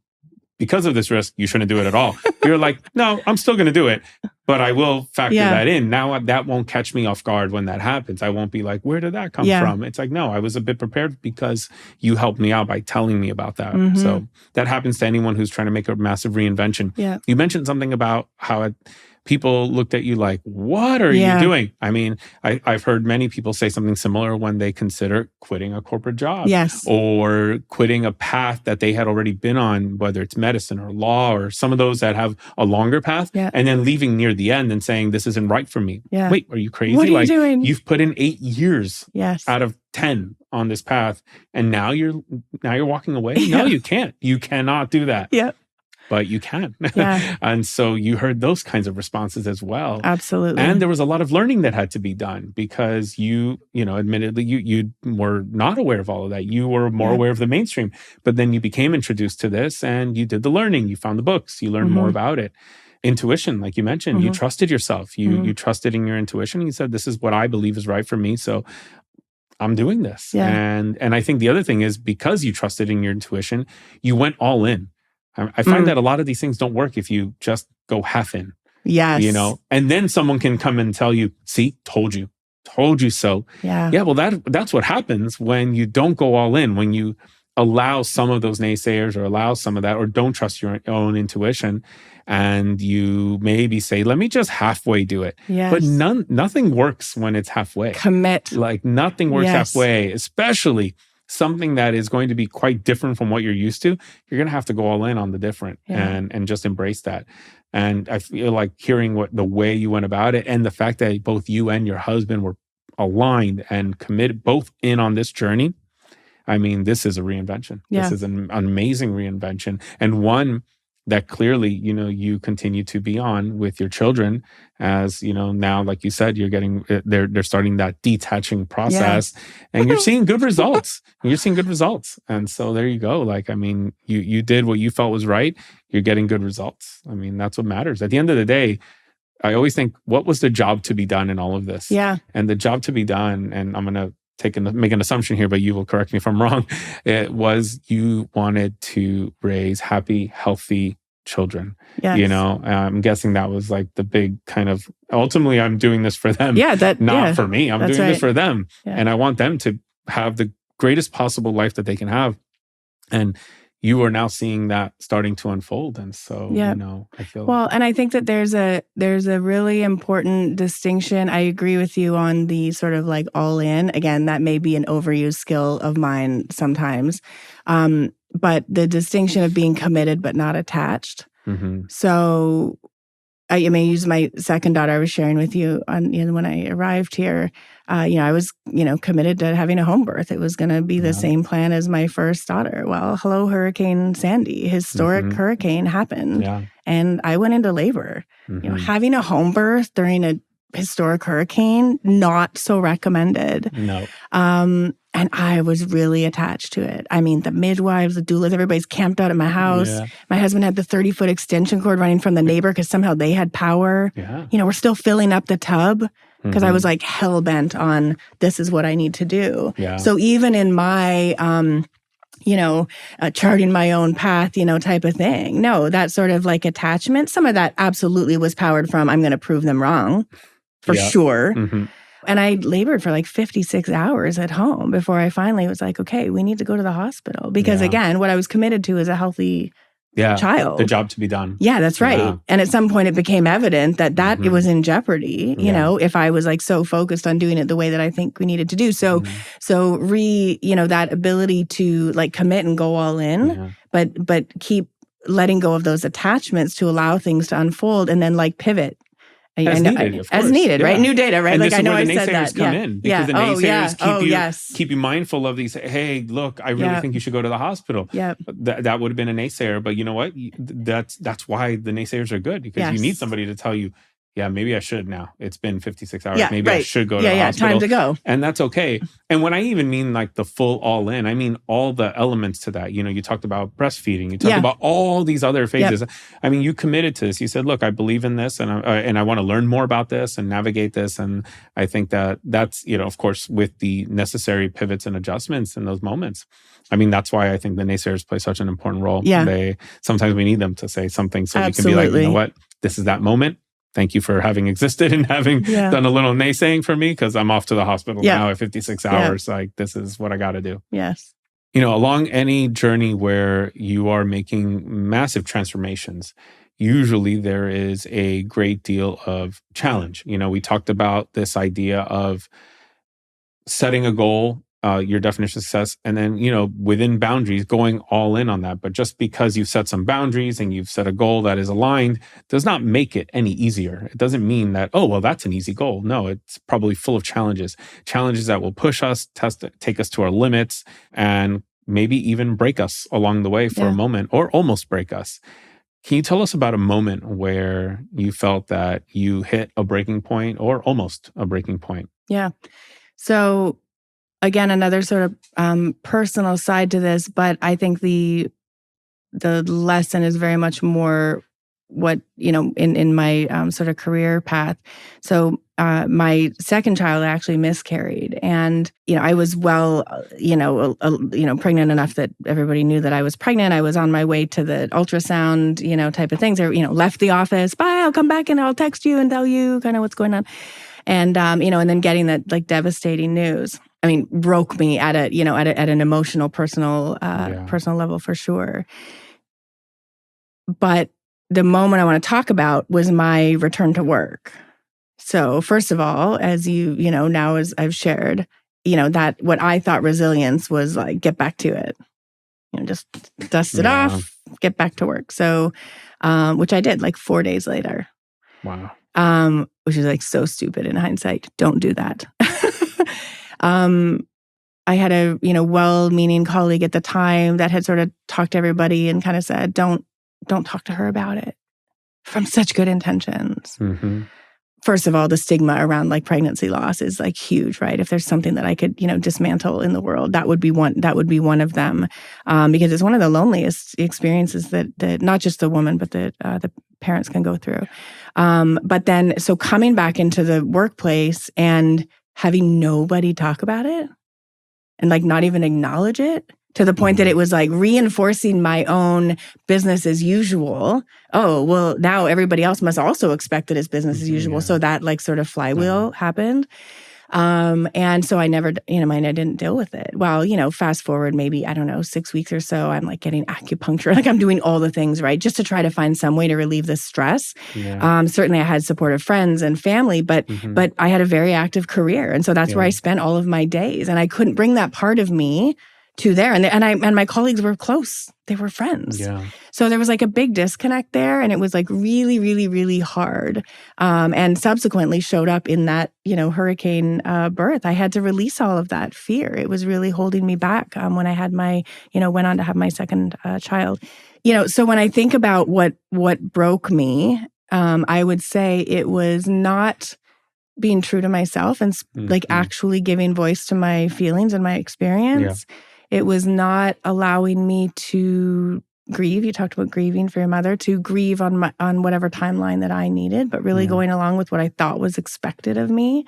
because of this risk, you shouldn't do it at all. You're like, no, I'm still going to do it, but I will factor that in. Now that won't catch me off guard when that happens. I won't be like, where did that come from? It's like, no, I was a bit prepared because you helped me out by telling me about that. So that happens to anyone who's trying to make a massive reinvention. You mentioned something about how people looked at you like, what are you doing? I mean, I've heard many people say something similar when they consider quitting a corporate job. Or quitting a path that they had already been on, whether it's medicine or law or some of those that have a longer path, and then leaving near the end and saying, this isn't right for me. Wait, are you crazy? What are you doing? You've put in 8 years out of 10 on this path, and now you're walking away? No, you can't. You cannot do that. But you can. And so you heard those kinds of responses as well. Absolutely. And there was a lot of learning that had to be done, because admittedly, you were not aware of all of that. You were more aware of the mainstream, but then you became introduced to this and you did the learning. You found the books, you learned more about it. Intuition, like you mentioned, you trusted yourself. You trusted in your intuition. You said, this is what I believe is right for me. So I'm doing this. And I think the other thing is, because you trusted in your intuition, you went all in. I find that a lot of these things don't work if you just go half in. And then someone can come and tell you, see, told you so. Well, that's what happens when you don't go all in, when you allow some of those naysayers or allow some of that, or don't trust your own intuition, and you maybe say, let me just halfway do it. But nothing works when it's halfway. Commit. Like nothing works halfway, especially something that is going to be quite different from what you're used to. You're going to have to go all in on the different and just embrace that. And I feel like hearing the way you went about it, and the fact that both you and your husband were aligned and committed both in on this journey. I mean, this is a reinvention. This is an amazing reinvention, and one that clearly, you continue to be on with your children as, now, like you said, you're getting, they're starting that detaching process and you're seeing good results. You're seeing good results. And so there you go. Like, I mean, you did what you felt was right. You're getting good results. I mean, that's what matters. At the end of the day, I always think, what was the job to be done in all of this? Yeah. And the job to be done, and I'm going to make an assumption here, but you will correct me if I'm wrong. It was you wanted to raise happy, healthy children. Yes. I'm guessing that was like the big kind of, ultimately, I'm doing this for them. Not for me. I'm doing this for them. Yeah. And I want them to have the greatest possible life that they can have. And you are now seeing that starting to unfold. And so, I feel and I think that there's a really important distinction. I agree with you on the sort of like all in. Again, that may be an overused skill of mine sometimes. But the distinction of being committed but not attached. Mm-hmm. So I may use my second daughter. I was sharing with you when I arrived here. I was, committed to having a home birth. It was going to be the same plan as my first daughter. Well, hello, Hurricane Sandy, historic hurricane happened, and I went into labor. Mm-hmm. Having a home birth during a historic hurricane, not so recommended. No. And I was really attached to it. I mean, the midwives, the doulas, everybody's camped out at my house. Yeah. My husband had the 30-foot extension cord running from the neighbor because somehow they had power. Yeah. We're still filling up the tub because I was like hell-bent on this is what I need to do. Yeah. So even in my, charting my own path, type of thing. No, that sort of like attachment, some of that absolutely was powered from I'm going to prove them wrong for sure. Mm-hmm. And I labored for like 56 hours at home before I finally was like, okay, we need to go to the hospital. Because again, what I was committed to is a healthy child. The job to be done. Yeah, that's right. Yeah. And at some point it became evident that it was in jeopardy, if I was like so focused on doing it the way that I think we needed to do. So, that ability to like commit and go all in, but keep letting go of those attachments to allow things to unfold and then like pivot. As needed, of course. As needed, right? New data, right? And like this I know is where I the said naysayers that. come in because the naysayers keep you mindful of these. Hey, look, I really think you should go to the hospital. Yeah, that would have been a naysayer, but you know what? That's why the naysayers are good because you need somebody to tell you. Yeah, maybe I should now. It's been 56 hours. Maybe I should go to the hospital. Time to go. And that's okay. And when I even mean like the full all in, I mean all the elements to that. You talked about breastfeeding. You talked about all these other phases. Yep. I mean, you committed to this. You said, look, I believe in this and I want to learn more about this and navigate this. And I think that's, of course, with the necessary pivots and adjustments in those moments. I mean, that's why I think the naysayers play such an important role. Yeah. Sometimes we need them to say something so we can be like, you know what, this is that moment. Thank you for having existed and having done a little naysaying for me because I'm off to the hospital now at 56 hours. Like, this is what I got to do. Yes. Along any journey where you are making massive transformations, usually there is a great deal of challenge. We talked about this idea of setting a goal, your definition of success, and then, within boundaries, going all in on that. But just because you've set some boundaries and you've set a goal that is aligned does not make it any easier. It doesn't mean that, oh, well, that's an easy goal. No, it's probably full of challenges that will push us, take us to our limits, and maybe even break us along the way for a moment or almost break us. Can you tell us about a moment where you felt that you hit a breaking point or almost a breaking point? Yeah. So again, another sort of personal side to this, but I think the lesson is very much more what, in my sort of career path. So my second child actually miscarried, and I was pregnant enough that everybody knew that I was pregnant. I was on my way to the ultrasound, type of things. I, left the office. Bye, I'll come back and I'll text you and tell you kind of what's going on. And and then getting that like devastating news. I mean, broke me at an emotional, personal level for sure. But the moment I want to talk about was my return to work. So first of all, as now as I've shared, that what I thought resilience was like, get back to it, just dust it off, get back to work. So, which I did like 4 days later. Wow. Which is like so stupid in hindsight. Don't do that. I had a, well-meaning colleague at the time that had sort of talked to everybody and kind of said, don't don't talk to her about it from such good intentions. Mm-hmm. First of all, the stigma around like pregnancy loss is like huge, right? If there's something that I could, dismantle in the world, that would be one of them, because it's one of the loneliest experiences that not just the woman, but the parents can go through. But then, so coming back into the workplace and having nobody talk about it and like not even acknowledge it, to the point that it was like reinforcing my own business as usual. Oh, well, now everybody else must also expect that it's business as usual. So that like sort of flywheel happened. And so I never, I didn't deal with it. Well, fast forward maybe, 6 weeks or so, I'm like getting acupuncture, like I'm doing all the things, right? Just to try to find some way to relieve the stress. Yeah. Certainly I had supportive friends and family, but I had a very active career. And so that's where I spent all of my days. And I couldn't bring that part of me to there. And my colleagues were close. They were friends. Yeah. So there was like a big disconnect there. And it was like really, really, really hard. And subsequently showed up in that, hurricane birth. I had to release all of that fear. It was really holding me back when I had went on to have my second child. So when I think about what broke me, I would say it was not being true to myself and like actually giving voice to my feelings and my experience. Yeah. It was not allowing me to grieve. You talked about grieving for your mother, to grieve on whatever timeline that I needed, but really going along with what I thought was expected of me.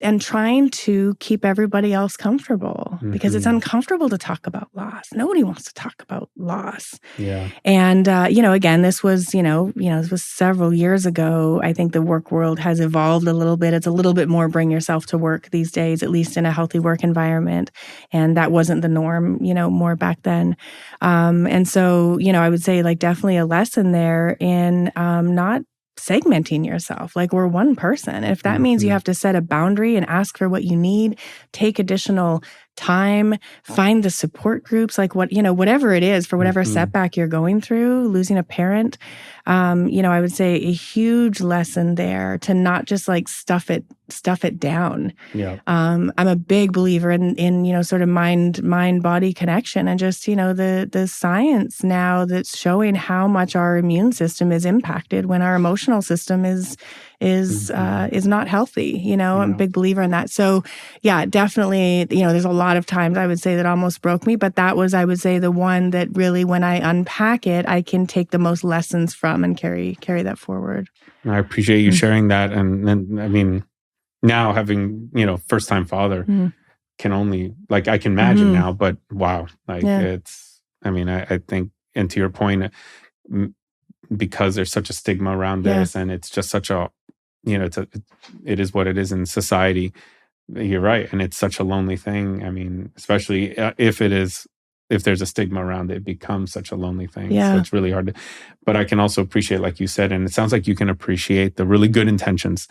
And trying to keep everybody else comfortable because it's uncomfortable to talk about loss. Nobody wants to talk about loss. Yeah. And, again, this was, this was several years ago. I think the work world has evolved a little bit. It's a little bit more bring yourself to work these days, at least in a healthy work environment. And that wasn't the norm, more back then. And so, I would say like definitely a lesson there in not segmenting yourself. Like we're one person. If that means you have to set a boundary and ask for what you need, take additional time, find the support groups, like whatever it is for whatever setback you're going through, losing a parent, I would say a huge lesson there to not just like stuff it down. Yeah. I'm a big believer in sort of mind body connection and just, the science now that's showing how much our immune system is impacted when our emotional system is not healthy. I'm a big believer in that. So yeah, definitely, there's a lot of times I would say that almost broke me, but that was, I would say, the one that really, when I unpack it, I can take the most lessons from and carry that forward. I appreciate you sharing that. And I mean, now having, first time father can only, like, I can imagine now, but wow. Like it's, I think, and to your point, because there's such a stigma around this and it's just such a, it is what it is in society. You're right. And it's such a lonely thing. Especially if there's a stigma around it, it becomes such a lonely thing. Yeah. So it's really hard but I can also appreciate, like you said, and it sounds like you can appreciate the really good intentions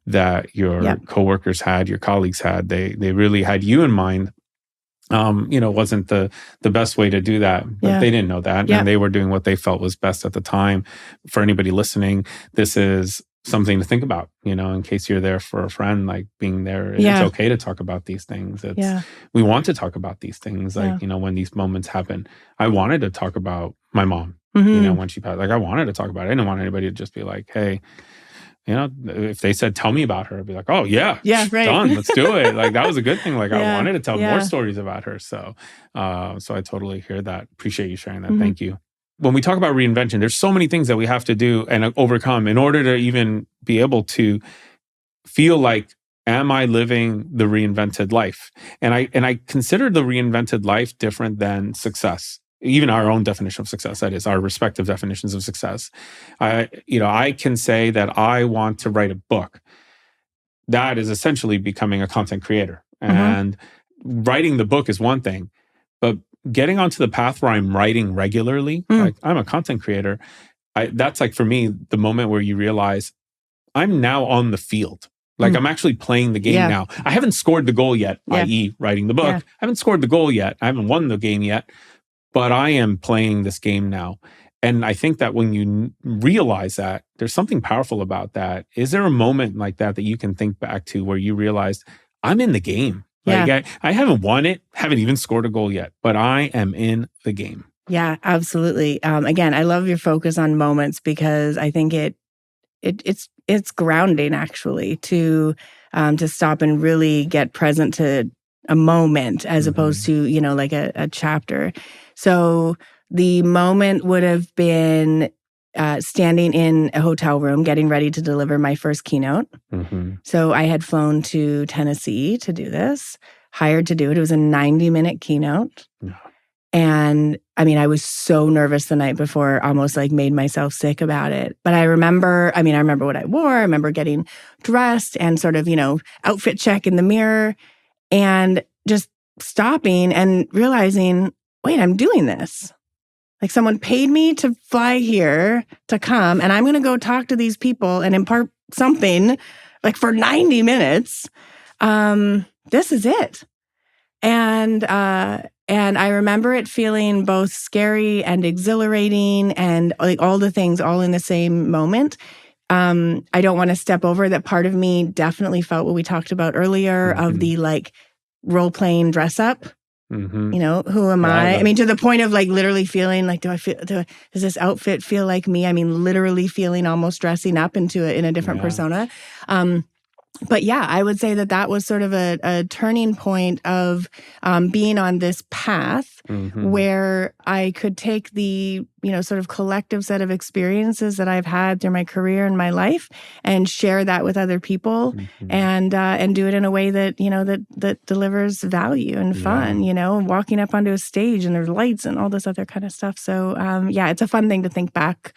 that your coworkers had, your colleagues had. They really had you in mind. Wasn't the best way to do that, but they didn't know that. And they were doing what they felt was best at the time. For anybody listening, this is something to think about, in case you're there for a friend, like being there. It's okay to talk about these things. We want to talk about these things. Like, when these moments happen, I wanted to talk about my mom, when she passed, like I wanted to talk about it. I didn't want anybody to just be like, hey, if they said, tell me about her, I'd be like, oh yeah, right. done. Let's do it. Like that was a good thing. Like I wanted to tell more stories about her. So I totally hear that. Appreciate you sharing that. Thank you. When we talk about reinvention, there's so many things that we have to do and overcome in order to even be able to feel like, am I living the reinvented life? And I consider the reinvented life different than success. Even our own definition of success, that is, our respective definitions of success. I can say that I want to write a book. That is essentially becoming a content creator. And writing the book is one thing, but getting onto the path where I'm writing regularly, like I'm a content creator, that's like for me, the moment where you realize I'm now on the field. Like I'm actually playing the game now. I haven't scored the goal yet, i.e. writing the book. I haven't scored the goal yet. I haven't won the game yet, but I am playing this game now. And I think that when you realize that, there's something powerful about that. Is there a moment like that you can think back to where you realized I'm in the game? Like I haven't won it, haven't even scored a goal yet, but I am in the game. Yeah, absolutely. Again, I love your focus on moments because I think it's grounding actually to stop and really get present to a moment as opposed to like a chapter. So the moment would have been standing in a hotel room, getting ready to deliver my first keynote. So I had flown to Tennessee to do this, hired to do it. It was a 90-minute keynote. And I mean, I was so nervous the night before, almost like made myself sick about it. But I remember what I wore. I remember getting dressed and sort of, outfit check in the mirror and just stopping and realizing, wait, I'm doing this. Like someone paid me to fly here to come and I'm going to go talk to these people and impart something like for 90 minutes. This is it. And I remember it feeling both scary and exhilarating and like all the things all in the same moment. I don't want to step over that part of me definitely felt what we talked about earlier of the like role-playing dress up. Who am I? I mean, to the point of like literally feeling like, does this outfit feel like me? I mean, literally feeling almost dressing up in a different persona. But yeah, I would say that was sort of a turning point of being on this path where I could take the, sort of collective set of experiences that I've had through my career and my life and share that with other people and do it in a way that, that delivers value and fun, walking up onto a stage and there's lights and all this other kind of stuff. So it's a fun thing to think back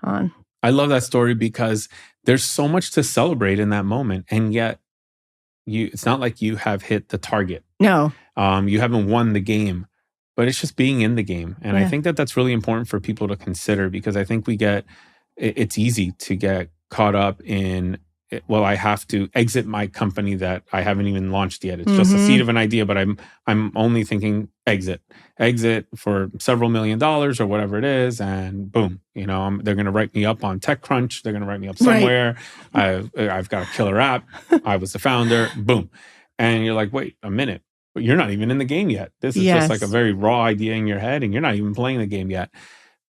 on. I love that story because there's so much to celebrate in that moment. And yet it's not like you have hit the target. No. You haven't won the game, but it's just being in the game. And I think that's really important for people to consider because I think it's easy to get caught up in, well, I have to exit my company that I haven't even launched yet. It's just a seed of an idea, but I'm only thinking exit for several $1 million or whatever it is, and boom, they're going to write me up on TechCrunch. They're going to write me up somewhere. Right. I've got a killer app. I was the founder. Boom, and you're like, wait a minute, but you're not even in the game yet. This is just like a very raw idea in your head, and you're not even playing the game yet.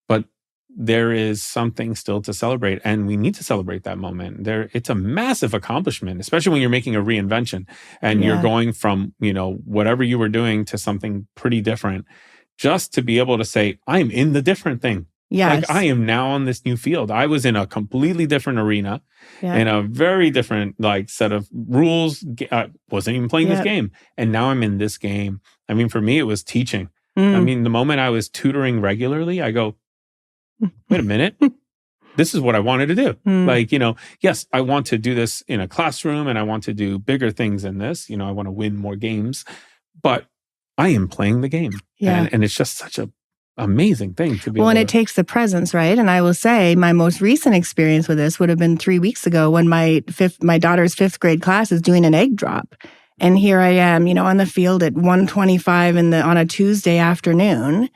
But there is something still to celebrate, and we need to celebrate that moment. It's a massive accomplishment, especially when you're making a reinvention and you're going from, whatever you were doing to something pretty different, just to be able to say, I'm in the different thing. Yes. Like I am now on this new field. I was in a completely different arena, in a very different set of rules. Wasn't even playing this game. And now I'm in this game. I mean, for me, it was teaching. I mean, the moment I was tutoring regularly, I go, wait a minute, this is what I wanted to do. Yes, I want to do this in a classroom and I want to do bigger things in this. I want to win more games, but I am playing the game. Yeah. And it's just such an amazing thing to be and it takes the presence, right? And I will say my most recent experience with this would have been 3 weeks ago when my daughter's 5th grade class is doing an egg drop. And here I am, on the field at 1:25 on a Tuesday afternoon.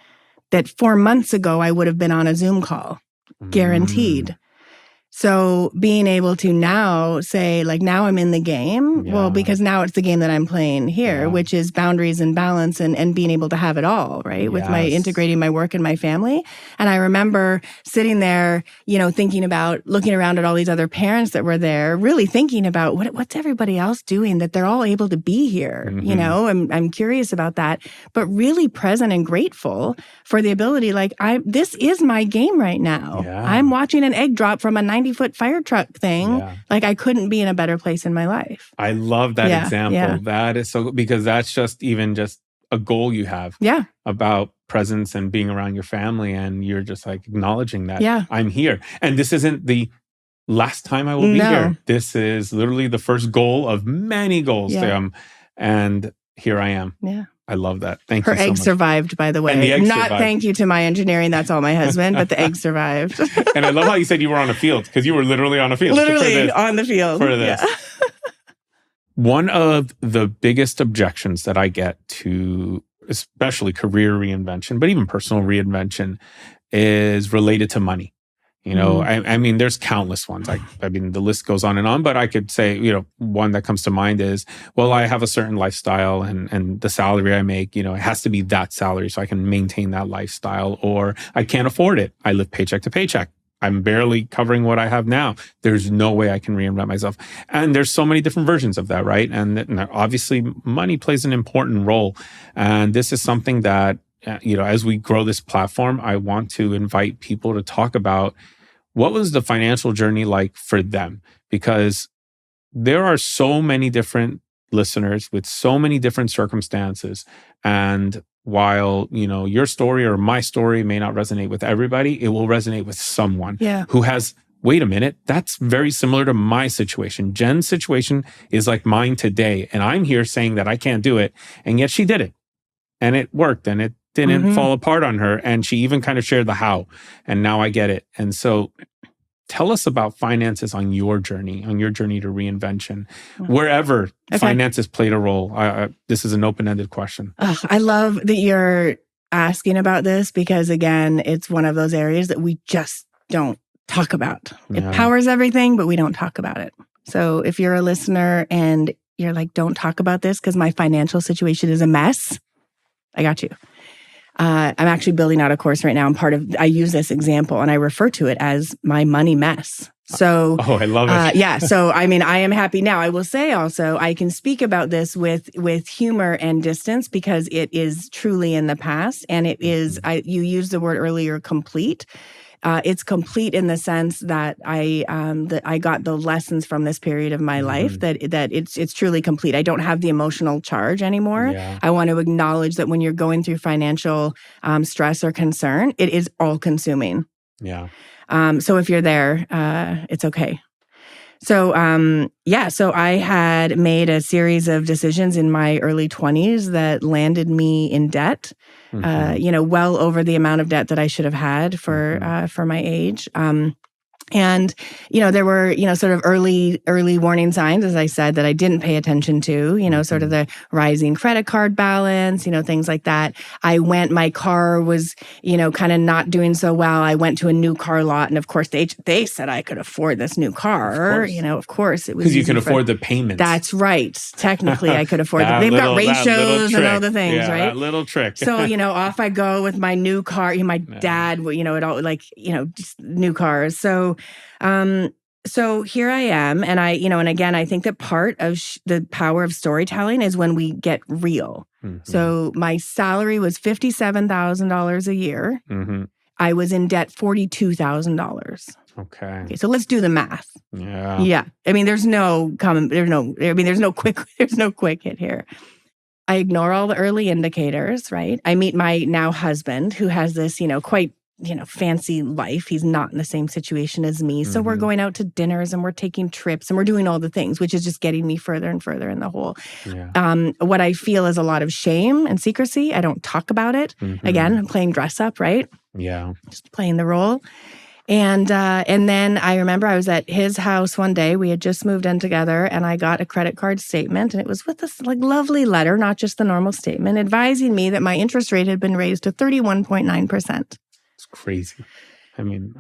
That 4 months ago, I would have been on a Zoom call, guaranteed. So being able to now say, now I'm in the game, well, because now it's the game that I'm playing here, which is boundaries and balance and being able to have it all, right? With my integrating my work and my family. And I remember sitting there, thinking about looking around at all these other parents that were there, really thinking about what's everybody else doing that they're all able to be here, I'm curious about that, but really present and grateful for the ability, this is my game right now. Yeah. I'm watching an egg drop from a 90-foot fire truck thing. Yeah. I couldn't be in a better place in my life. I love that example. Yeah. That is so, because that's just a goal you have about presence and being around your family. And you're just acknowledging that I'm here. And this isn't the last time I will be here. This is literally the first goal of many goals. Yeah. And here I am. Yeah. I love that. Thank you so much. Her egg survived, by the way. And the egg Not survived. Thank you to my engineering. That's all my husband, but the egg survived. And I love how you said you were on a field, because you were literally on a field. Literally on the field. For this. Yeah. One of the biggest objections that I get to, especially career reinvention, but even personal reinvention, is related to money. I mean, there's countless ones. I mean, the list goes on, but I could say, one that comes to mind is, well, I have a certain lifestyle and the salary I make, it has to be that salary so I can maintain that lifestyle, or I can't afford it. I live paycheck to paycheck. I'm barely covering what I have now. There's no way I can reinvent myself. And there's so many different versions of that, right? And obviously money plays an important role. And this is something that, as we grow this platform, I want to invite people to talk about what was the financial journey like for them? Because there are so many different listeners with so many different circumstances. And while, your story or my story may not resonate with everybody, it will resonate with someone who has, wait a minute, that's very similar to my situation. Jen's situation is like mine today. And I'm here saying that I can't do it. And yet she did it. And it worked. And it didn't fall apart on her. And she even kind of shared the how. And now I get it. And so tell us about finances on your journey to reinvention, wherever finances played a role. This is an open-ended question. I love that you're asking about this because, again, it's one of those areas that we just don't talk about. It powers everything, but we don't talk about it. So if you're a listener and you're like, don't talk about this because my financial situation is a mess, I got you. I'm actually building out a course right now. I use this example and I refer to it as my money mess. So, I love it. Yeah. So, I mean, I am happy now. I will say also, I can speak about this with humor and distance because it is truly in the past. And it is, you used the word earlier, complete. It's complete in the sense that I got the lessons from this period of my life that it's truly complete. I don't have the emotional charge anymore. Yeah. I want to acknowledge that when you're going through financial stress or concern, it is all consuming. Yeah. So if you're there, it's okay. So, so I had made a series of decisions in my early 20s that landed me in debt, well over the amount of debt that I should have had for my age. And, there were, sort of early warning signs, as I said, that I didn't pay attention to, sort of the rising credit card balance, things like that. My car was, kind of not doing so well. I went to a new car lot. And of course, they said I could afford this new car. Of course it was. Because you can afford the payments. That's right. Technically, I could afford them. They've got ratios and all the things, right? That little trick. So, off I go with my new car. My dad, it all just new cars. So here I am, and and again, I think that part of the power of storytelling is when we get real. So my salary was $57,000 a year. I was in debt $42,000. Okay. So let's do the math. Yeah. I mean, there's no quick hit here. I ignore all the early indicators, right? I meet my now husband who has this, quite fancy life. He's not in the same situation as me. So we're going out to dinners and we're taking trips and we're doing all the things, which is just getting me further and further in the hole. Yeah. What I feel is a lot of shame and secrecy. I don't talk about it. Again, I'm playing dress up, right? Yeah. Just playing the role. And then I remember I was at his house one day. We had just moved in together and I got a credit card statement and it was with this lovely letter, not just the normal statement, advising me that my interest rate had been raised to 31.9%. It's crazy. I mean...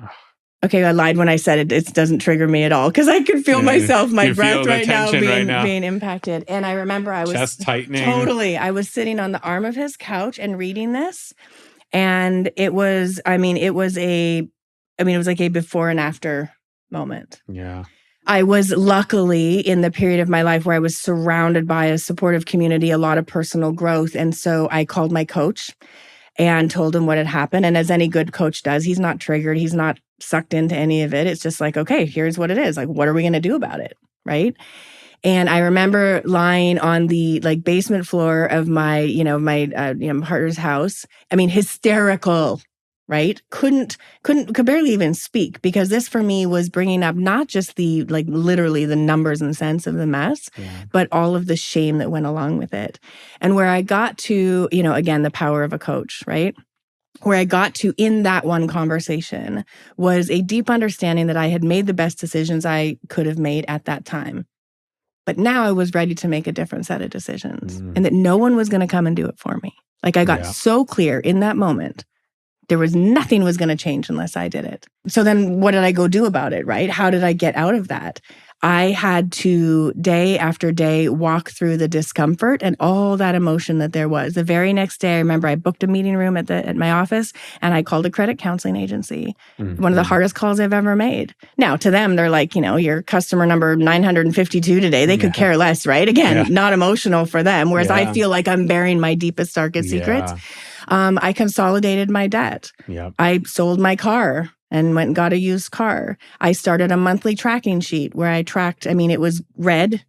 Okay, I lied when I said it. It doesn't trigger me at all because I could feel myself, my breath right now being impacted. And I remember I was... Chest tightening. Totally. I was sitting on the arm of his couch and reading this. And it was like a before and after moment. Yeah. I was luckily in the period of my life where I was surrounded by a supportive community, a lot of personal growth. And so I called my coach and told him what had happened. And as any good coach does, he's not triggered. He's not sucked into any of it. It's just like, okay, here's what it is. Like, what are we going to do about it? Right. And I remember lying on the basement floor of my partner's house. I mean, hysterical, right? Could barely even speak because this for me was bringing up not just the literally the numbers and cents of the mess, but all of the shame that went along with it. And where I got to, again, the power of a coach, right? Where I got to in that one conversation was a deep understanding that I had made the best decisions I could have made at that time. But now I was ready to make a different set of decisions and that no one was going to come and do it for me. I got so clear in that moment There was nothing was going to change unless I did it. So then what did I go do about it, right? How did I get out of that? I had to, day after day, walk through the discomfort and all that emotion that there was. The very next day, I remember I booked a meeting room at my office and I called a credit counseling agency. One of the hardest calls I've ever made. Now, to them, they're like, you're customer number 952 today. They could care less, right? Again, not emotional for them. Whereas I feel like I'm bearing my deepest, darkest secrets. I consolidated my debt. I sold my car and went and got a used car. I started a monthly tracking sheet where I tracked, it was red.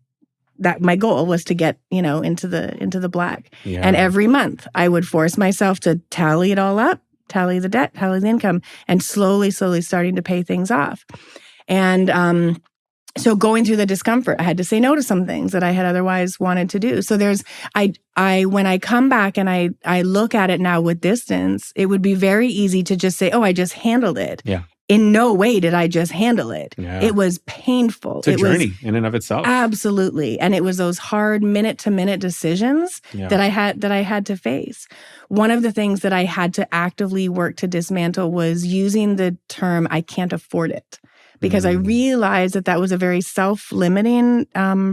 That my goal was to get, into the black. And every month I would force myself to tally it all up, tally the debt, tally the income, and slowly starting to pay things off. And so going through the discomfort, I had to say no to some things that I had otherwise wanted to do. So when I come back and I look at it now with distance, it would be very easy to just say, oh, I just handled it. In no way did I just handle it. It was painful. It's a journey in and of itself. Absolutely. And it was those hard minute-to-minute decisions that I had to face. One of the things that I had to actively work to dismantle was using the term, I can't afford it. Because I realized that was a very self-limiting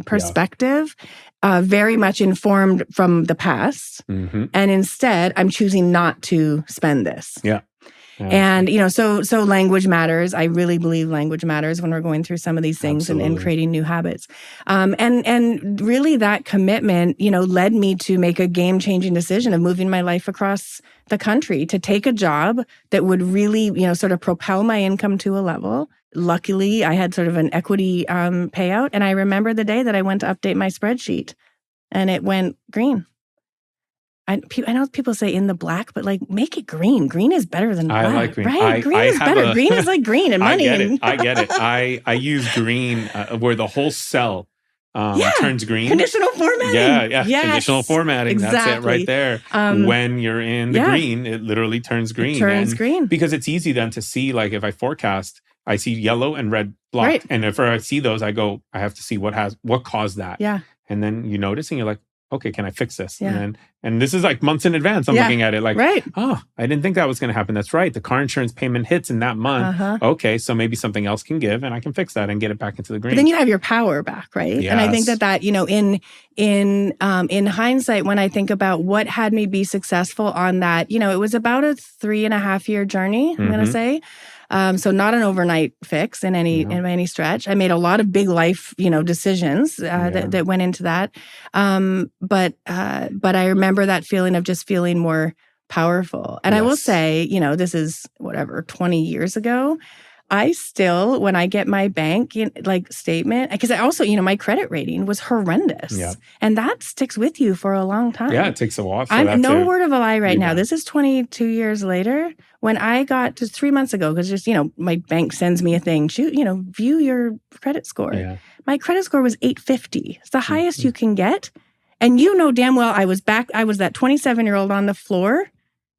perspective, very much informed from the past. And instead, I'm choosing not to spend this. And, so language matters. I really believe language matters when we're going through some of these things and creating new habits. And really that commitment, led me to make a game-changing decision of moving my life across the country to take a job that would really, sort of propel my income to a level. Luckily, I had sort of an equity payout. And I remember the day that I went to update my spreadsheet and it went green. I know people say in the black, but make it green. Green is better than black. I like green. Right? Green is better. Green is like green and money. I get it. I use green where the whole cell turns green. Conditional formatting. Yeah. Yes, conditional formatting. Exactly. That's it right there. When you're in the green, it literally turns green. It turns green. Because it's easy then to see, if I forecast, I see yellow and red block. Right. And if I see those, I go, I have to see what caused that. Yeah. And then you notice and you're like, okay, can I fix this? Yeah. And this is months in advance. I'm looking at it oh, I didn't think that was going to happen. That's right. The car insurance payment hits in that month. Okay, so maybe something else can give and I can fix that and get it back into the green. But then you have your power back, right? Yes. And I think that in hindsight, when I think about what had me be successful on that, it was about a 3.5 year journey, I'm going to say. So not an overnight fix in any stretch. I made a lot of big life, decisions that went into that. But I remember that feeling of just feeling more powerful. And I will say, this is 20 years ago. I still, when I get my bank statement, because I also, my credit rating was horrendous. And that sticks with you for a long time. Yeah, it takes a while. I'm no word of a lie right now. This is 22 years later. When I got just 3 months ago, because just, my bank sends me a thing, view your credit score. My credit score was 850. It's the highest you can get. And damn well, I was that 27-year-old on the floor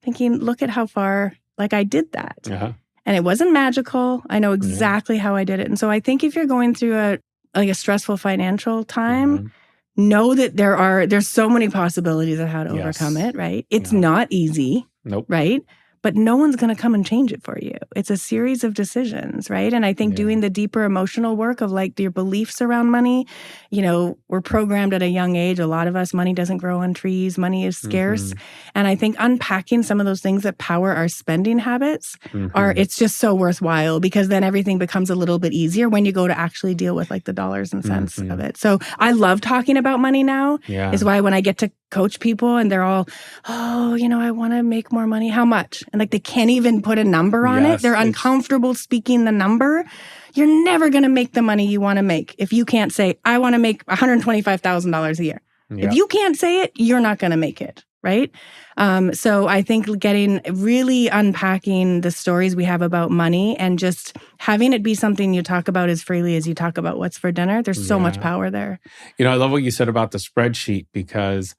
thinking, look at how far, I did that. And it wasn't magical. I know exactly how I did it. And so I think if you're going through a stressful financial time, know that there's so many possibilities of how to overcome it, right? It's not easy, right? But no one's going to come and change it for you. It's a series of decisions, right? And I think doing the deeper emotional work of your beliefs around money, we're programmed at a young age. A lot of us, money doesn't grow on trees. Money is scarce. And I think unpacking some of those things that power our spending habits it's just so worthwhile because then everything becomes a little bit easier when you go to actually deal with the dollars and cents of it. So I love talking about money now. Is why when I get to coach people and they're all, I want to make more money. How much? And they can't even put a number on it. They're uncomfortable speaking the number. You're never going to make the money you want to make if you can't say, I want to make $125,000 a year. If you can't say it, you're not going to make it, right? So I think really unpacking the stories we have about money and just having it be something you talk about as freely as you talk about what's for dinner, there's so much power there. I love what you said about the spreadsheet because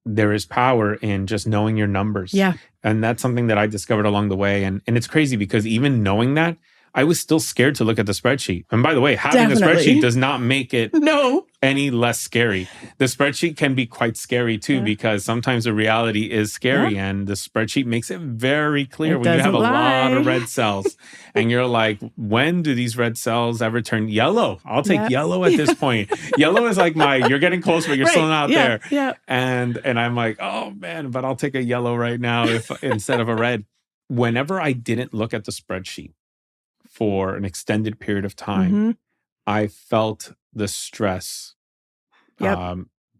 there is power in just knowing your numbers. Yeah. And that's something that I discovered along the way. And it's crazy because even knowing that, I was still scared to look at the spreadsheet. And by the way, having a Definitely. spreadsheet does not make it No. any less scary. The spreadsheet can be quite scary too, because sometimes the reality is scary, and the spreadsheet makes it very clear when you have a lot of red cells and you're like, when do these red cells ever turn yellow? I'll take yellow at this point. Yellow is like you're getting close, but you're still not there. Yeah. And I'm like, oh man, but I'll take a yellow right now instead of a red. Whenever I didn't look at the spreadsheet for an extended period of time, I felt the stress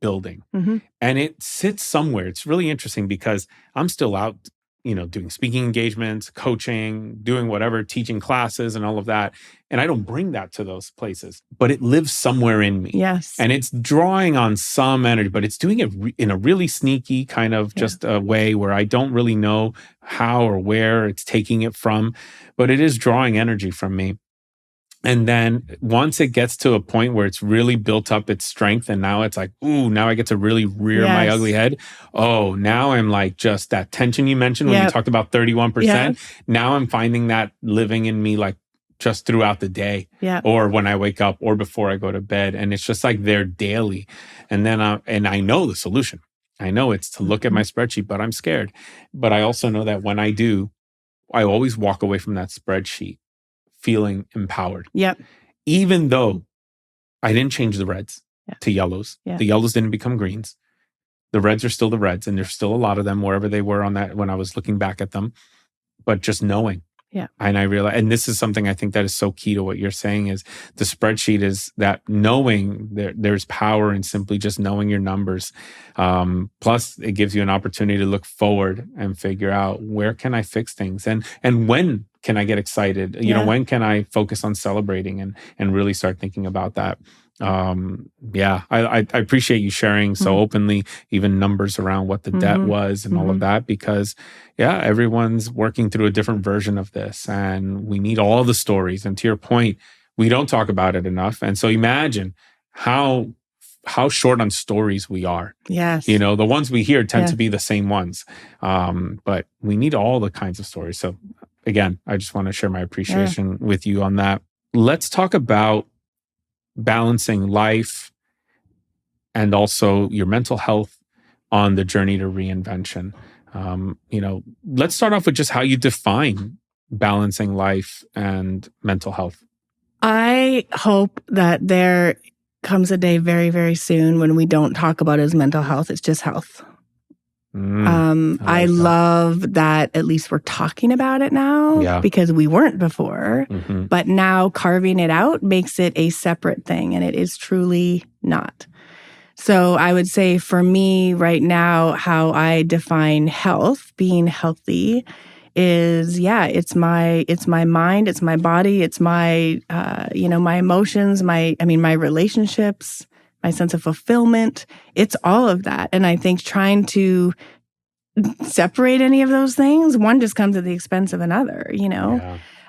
building. And it sits somewhere. It's really interesting because I'm still out, doing speaking engagements, coaching, doing whatever, teaching classes and all of that. And I don't bring that to those places, but it lives somewhere in me. Yes. And it's drawing on some energy, but it's doing it in a really sneaky kind of just a way where I don't really know how or where it's taking it from, but it is drawing energy from me. And then once it gets to a point where it's really built up its strength, and now it's like, ooh, now I get to really rear my ugly head. Oh, now I'm like just that tension you mentioned when you talked about 31%. Yes. Now I'm finding that living in me like just throughout the day or when I wake up or before I go to bed. And it's just like there daily. And then and I know the solution. I know it's to look at my spreadsheet, but I'm scared. But I also know that when I do, I always walk away from that spreadsheet feeling empowered. Yep. Even though I didn't change the reds to yellows. The yellows didn't become greens. The reds are still the reds, and there's still a lot of them wherever they were on that when I was looking back at them. But just knowing. Yeah. And I realize, and this is something I think that is so key to what you're saying, is the spreadsheet is that knowing there's power in simply just knowing your numbers. Plus it gives you an opportunity to look forward and figure out where can I fix things and when can I get excited? When can I focus on celebrating and really start thinking about that? I appreciate you sharing so openly, even numbers around what the debt was and all of that, because everyone's working through a different version of this, and we need all the stories. And to your point, we don't talk about it enough. And so imagine how short on stories we are. Yes. The ones we hear tend to be the same ones. But we need all the kinds of stories. So again, I just want to share my appreciation with you on that. Let's talk about balancing life and also your mental health on the journey to reinvention. Let's start off with just how you define balancing life and mental health. I hope that there comes a day very, very soon when we don't talk about it as mental health. It's just health. I love that at least we're talking about it now because we weren't before, but now carving it out makes it a separate thing, and it is truly not. So I would say for me right now, how I define health, being healthy, is it's my mind, it's my body, it's my my emotions, my relationships, my sense of fulfillment. It's all of that. And I think trying to separate any of those things, one just comes at the expense of another,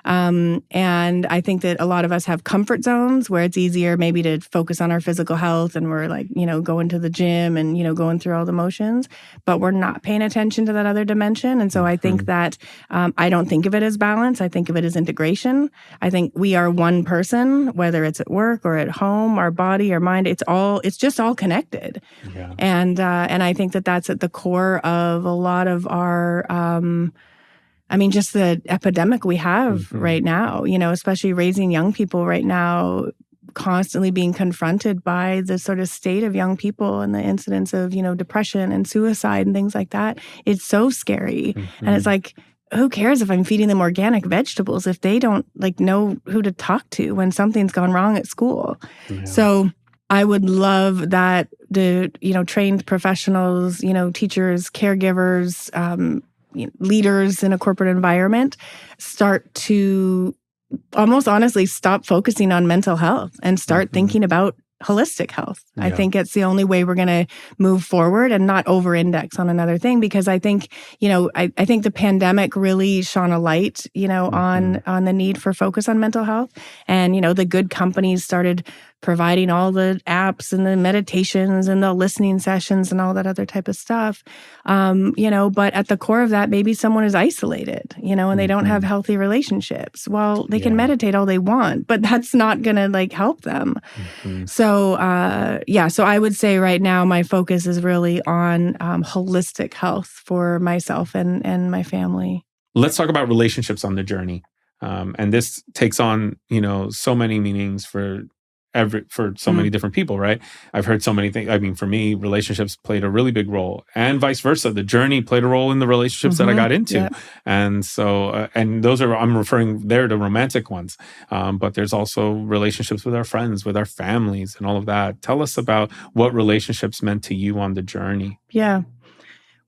And I think that a lot of us have comfort zones where it's easier maybe to focus on our physical health, and we're like, going to the gym and, going through all the motions, but we're not paying attention to that other dimension. And so I think that I don't think of it as balance. I think of it as integration. I think we are one person, whether it's at work or at home, our body, our mind, it's just all connected. Yeah. And I think that that's at the core of a lot of our, just the epidemic we have right now, especially raising young people right now, constantly being confronted by the sort of state of young people and the incidence of, depression and suicide and things like that. It's so scary. And it's like, who cares if I'm feeding them organic vegetables if they don't know who to talk to when something's gone wrong at school? Yeah. So I would love that the, trained professionals, teachers, caregivers, leaders in a corporate environment start to almost honestly stop focusing on mental health and start thinking about holistic health. I Yeah. think it's the only way we're going to move forward and not over-index on another thing, because I think, I think the pandemic really shone a light, on the need for focus on mental health. And, the good companies started providing all the apps and the meditations and the listening sessions and all that other type of stuff. But at the core of that, maybe someone is isolated, and they don't have healthy relationships. Well, they can meditate all they want, but that's not going to help them. So, so I would say right now my focus is really on holistic health for myself and my family. Let's talk about relationships on the journey. And this takes on, so many meanings for so many different people, right? I've heard so many things. I mean, for me, relationships played a really big role, and vice versa. The journey played a role in the relationships that I got into. Yep. And so, and those are, I'm referring there to romantic ones. But there's also relationships with our friends, with our families, and all of that. Tell us about what relationships meant to you on the journey. Yeah.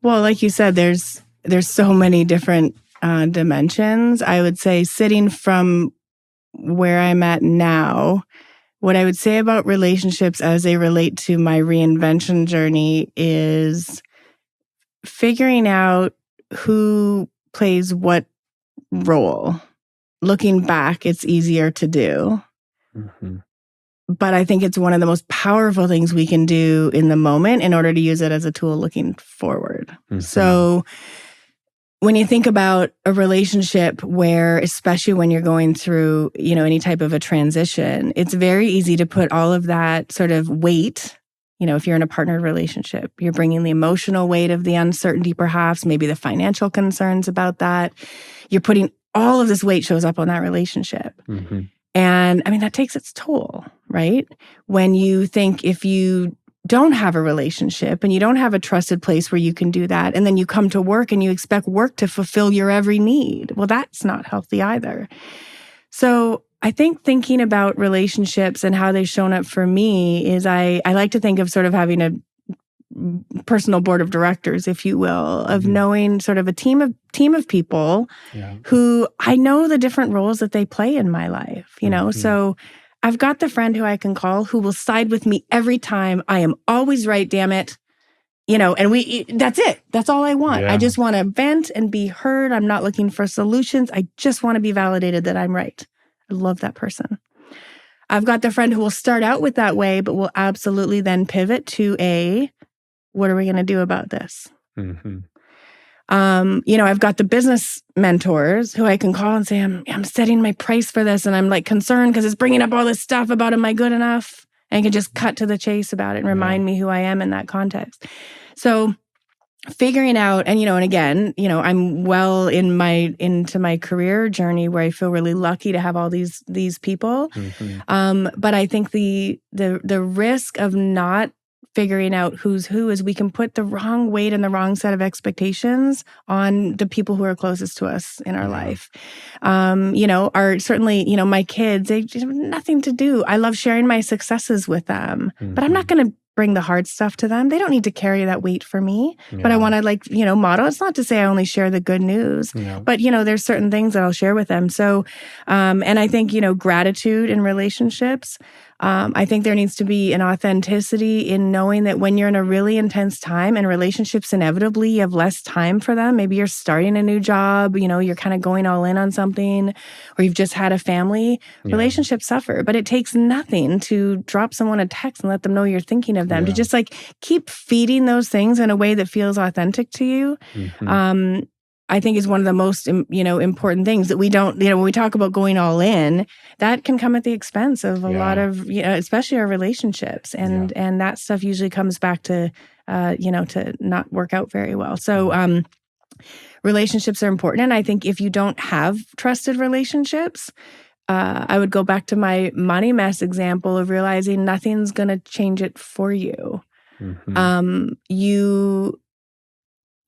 Well, like you said, there's so many different dimensions. I would say, sitting from where I'm at now, what I would say about relationships as they relate to my reinvention journey is figuring out who plays what role. Looking back, it's easier to do. But I think it's one of the most powerful things we can do in the moment in order to use it as a tool looking forward. So when you think about a relationship where, especially when you're going through, any type of a transition, it's very easy to put all of that sort of weight. If you're in a partnered relationship, you're bringing the emotional weight of the uncertainty, perhaps, maybe the financial concerns about that. You're putting all of this weight shows up on that relationship. And I mean, that takes its toll, right? When you think if you don't have a relationship and you don't have a trusted place where you can do that, and then you come to work and you expect work to fulfill your every need, well, that's not healthy either. So I think thinking about relationships and how they've shown up for me is I like to think of sort of having a personal board of directors, if you will, of knowing sort of a team of people who I know the different roles that they play in my life, So I've got the friend who I can call who will side with me every time. I am always right, damn it. And that's it. That's all I want. I just want to vent and be heard. I'm not looking for solutions. I just want to be validated that I'm right. I love that person. I've got the friend who will start out with that way, but will absolutely then pivot to what are we going to do about this? I've got the business mentors who I can call and say, I'm setting my price for this, and I'm concerned because it's bringing up all this stuff about, am I good enough? And can just cut to the chase about it and remind me who I am in that context. So figuring out, and again, I'm well into my career journey where I feel really lucky to have all these people. But I think the risk of not figuring out who's who is we can put the wrong weight and the wrong set of expectations on the people who are closest to us in our life. Are certainly, my kids, they just have nothing to do. I love sharing my successes with them, but I'm not going to bring the hard stuff to them. They don't need to carry that weight for me. But I want to model. It's not to say I only share the good news, but there's certain things that I'll share with them. So, and I think, gratitude in relationships, I think there needs to be an authenticity in knowing that when you're in a really intense time, and relationships inevitably, you have less time for them. Maybe you're starting a new job, you're kind of going all in on something, or you've just had a family, relationships suffer. But it takes nothing to drop someone a text and let them know you're thinking of them, to just keep feeding those things in a way that feels authentic to you. I think is one of the most, important things that we don't, when we talk about going all in, that can come at the expense of a lot of, especially our relationships. And that stuff usually comes back to, to not work out very well. So relationships are important. And I think if you don't have trusted relationships, I would go back to my money mess example of realizing nothing's going to change it for you.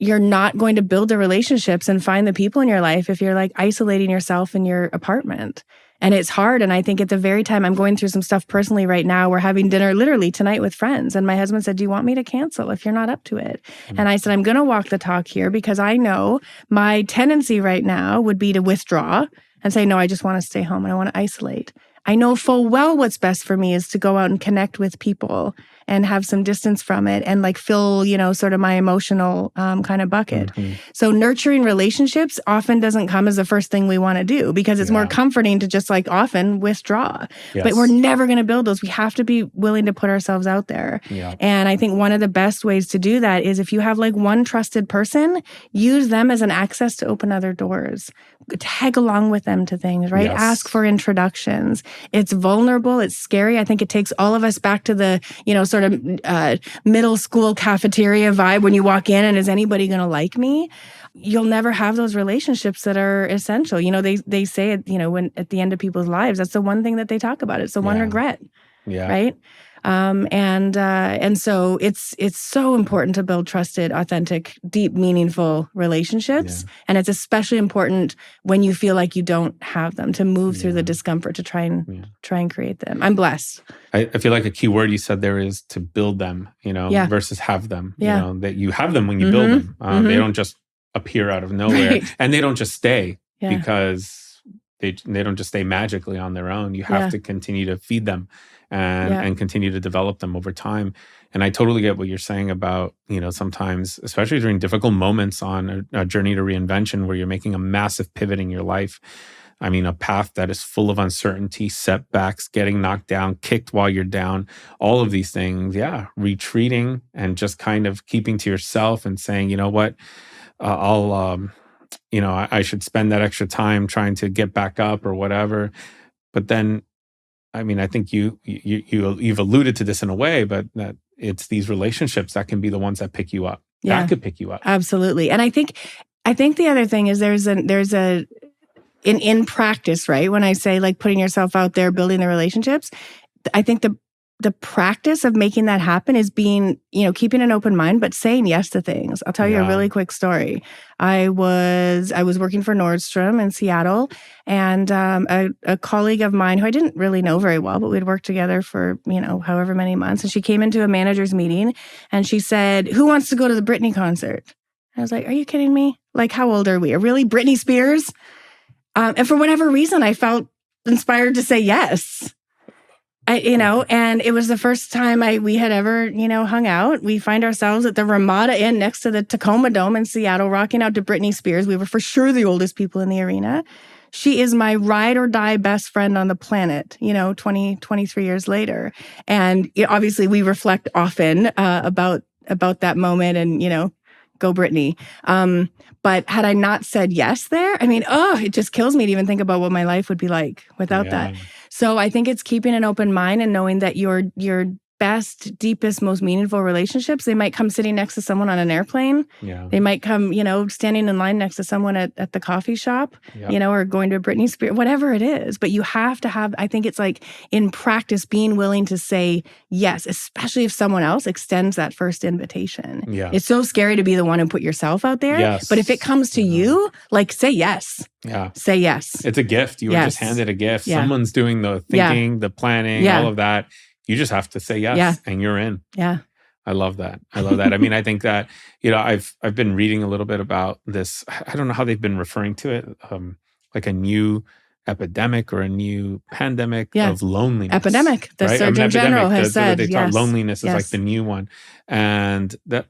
You're not going to build the relationships and find the people in your life if you're isolating yourself in your apartment. And it's hard. And I think at the very time I'm going through some stuff personally right now, we're having dinner literally tonight with friends. And my husband said, do you want me to cancel if you're not up to it? And I said, I'm going to walk the talk here because I know my tendency right now would be to withdraw and say, no, I just want to stay home and I want to isolate. I know full well what's best for me is to go out and connect with people and have some distance from it and like fill, sort of my emotional kind of bucket. Mm-hmm. So nurturing relationships often doesn't come as the first thing we want to do because it's more comforting to just like often withdraw. Yes. But we're never going to build those. We have to be willing to put ourselves out there. Yeah. And I think one of the best ways to do that is if you have like one trusted person, use them as an access to open other doors. Tag along with them to things, right? Yes. Ask for introductions. It's vulnerable. It's scary. I think it takes all of us back to the, sort of middle school cafeteria vibe when you walk in and is anybody going to like me? You'll never have those relationships that are essential. They say it, when at the end of people's lives, that's the one thing that they talk about. It's the one regret, right? And so it's so important to build trusted, authentic, deep, meaningful relationships. Yeah. And it's especially important when you feel like you don't have them to move through the discomfort to try and create them. I'm blessed. I feel like a key word you said there is to build them, versus have them. That you have them when you build them. They don't just appear out of nowhere, and they don't just stay because they don't just stay magically on their own. You have to continue to feed them and continue to develop them over time. And I totally get what you're saying about, sometimes, especially during difficult moments on a journey to reinvention where you're making a massive pivot in your life. I mean, a path that is full of uncertainty, setbacks, getting knocked down, kicked while you're down, all of these things. Yeah. Retreating and just kind of keeping to yourself and saying, you know what, I should spend that extra time trying to get back up or whatever. But then, I mean, I think you've alluded to this in a way, but that it's these relationships that can be the ones that pick you up. Yeah, that could pick you up. Absolutely. And I think the other thing is in practice, right? When I say like putting yourself out there, building the relationships, I think the practice of making that happen is being, keeping an open mind, but saying yes to things. I'll tell you a really quick story. I was working for Nordstrom in Seattle, and a colleague of mine who I didn't really know very well, but we'd worked together for, however many months. And she came into a manager's meeting and she said, "Who wants to go to the Britney concert?" I was like, "Are you kidding me? Like, how old are we? Really? Britney Spears?" And for whatever reason, I felt inspired to say yes. And it was the first time we had ever, hung out. We find ourselves at the Ramada Inn next to the Tacoma Dome in Seattle, rocking out to Britney Spears. We were for sure the oldest people in the arena. She is my ride or die best friend on the planet, 23 years later. And obviously we reflect often about that moment and, go Britney. But had I not said yes there, I mean, it just kills me to even think about what my life would be like without that. So I think it's keeping an open mind and knowing that your best, deepest, most meaningful relationships, they might come sitting next to someone on an airplane. Yeah. They might come, standing in line next to someone at the coffee shop, or going to a Britney Spears, whatever it is. But you have to have, I think it's like in practice, being willing to say yes, especially if someone else extends that first invitation. Yeah. It's so scary to be the one and put yourself out there. Yes. But if it comes to you, like say yes. Yeah. Say yes. It's a gift. You were just handed a gift. Yeah. Someone's doing the thinking, the planning, all of that. You just have to say yes and you're in. Yeah. I love that. I mean, I think that, I've been reading a little bit about this. I don't know how they've been referring to it, like a new epidemic or a new pandemic of loneliness. Epidemic. The Surgeon General has said, loneliness is like the new one. And that,